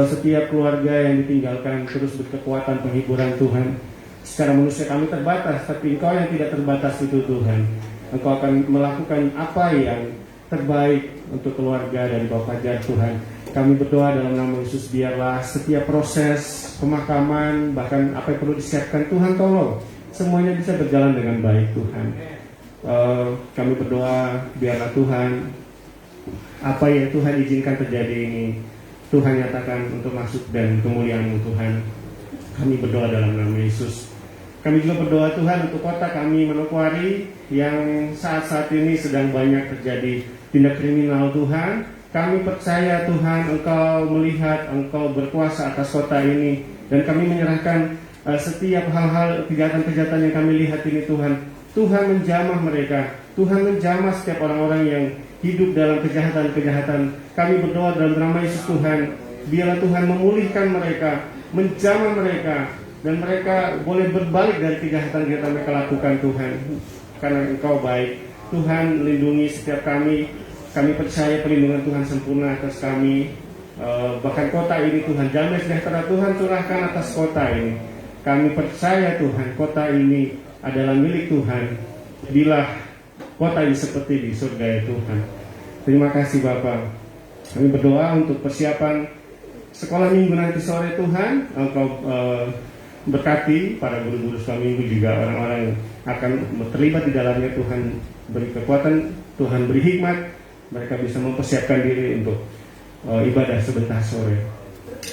Speaker 3: setiap keluarga yang ditinggalkan, terus berkekuatan penghiburan Tuhan. Secara manusia kami terbatas, tapi Engkau yang tidak terbatas itu Tuhan. Engkau akan melakukan apa yang terbaik untuk keluarga dari Bapak Fajar Tuhan. Kami berdoa dalam nama Yesus, biarlah setiap proses pemakaman, bahkan apa yang perlu disiapkan, Tuhan tolong semuanya bisa berjalan dengan baik Tuhan. Kami berdoa biarlah Tuhan, apa yang Tuhan izinkan terjadi ini, Tuhan nyatakan untuk masuk dan kemuliaan-Mu Tuhan. Kami berdoa dalam nama Yesus. Kami juga berdoa Tuhan untuk kota kami Manokwari yang saat-saat ini sedang banyak terjadi tindak kriminal Tuhan. Kami percaya Tuhan Engkau melihat, Engkau berkuasa atas kota ini, dan kami menyerahkan setiap hal-hal kejahatan-kejahatan yang kami lihat ini Tuhan. Tuhan menjamah mereka, Tuhan menjamah setiap orang-orang yang hidup dalam kejahatan-kejahatan. Kami berdoa dalam nama Yesus Tuhan, biarlah Tuhan memulihkan mereka, menjamah mereka, dan mereka boleh berbalik dari kejahatan-kejahatan mereka lakukan Tuhan. Karena Engkau baik, Tuhan lindungi setiap kami. Kami percaya perlindungan Tuhan sempurna atas kami. Bahkan kota ini Tuhan, damai sejahtera Tuhan curahkan atas kota ini. Kami percaya Tuhan, kota ini adalah milik Tuhan. Bila kota ini seperti di surga ya Tuhan. Terima kasih Bapa. Kami berdoa untuk persiapan sekolah minggu nanti sore Tuhan. Engkau berkati para guru-guru sekolah minggu, juga orang-orang yang akan terlibat di dalamnya. Tuhan beri kekuatan, Tuhan beri hikmat, mereka bisa mempersiapkan diri untuk ibadah sebentar sore.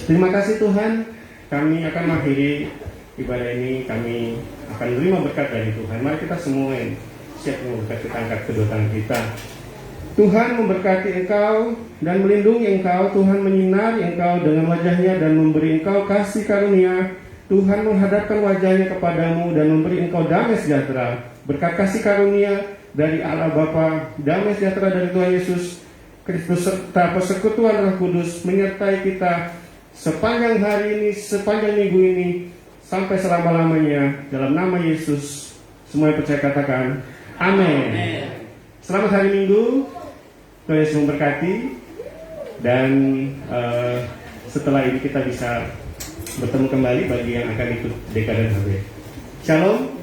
Speaker 3: Terima kasih Tuhan. Kami akan mengakhiri ibadah ini. Kami akan menerima berkat dari Tuhan. Mari kita semua yang siap berkat, kita angkat kedua tangan kita. Tuhan memberkati engkau dan melindungi engkau. Tuhan menyinari engkau dengan wajahnya dan memberi engkau kasih karunia. Tuhan menghadapkan wajahnya kepadamu dan memberi engkau damai sejahtera. Berkat kasih karunia dari Allah Bapa, damai sejahtera dari Tuhan Yesus Kristus, serta persekutuan Roh Kudus menyertai kita sepanjang hari ini, sepanjang minggu ini, sampai selama-lamanya. Dalam nama Yesus, semua yang percaya katakan amin. Selamat hari Minggu, Tuhan Yesus memberkati. Dan setelah ini kita bisa bertemu kembali bagi yang akan ikut dekade HB. Shalom.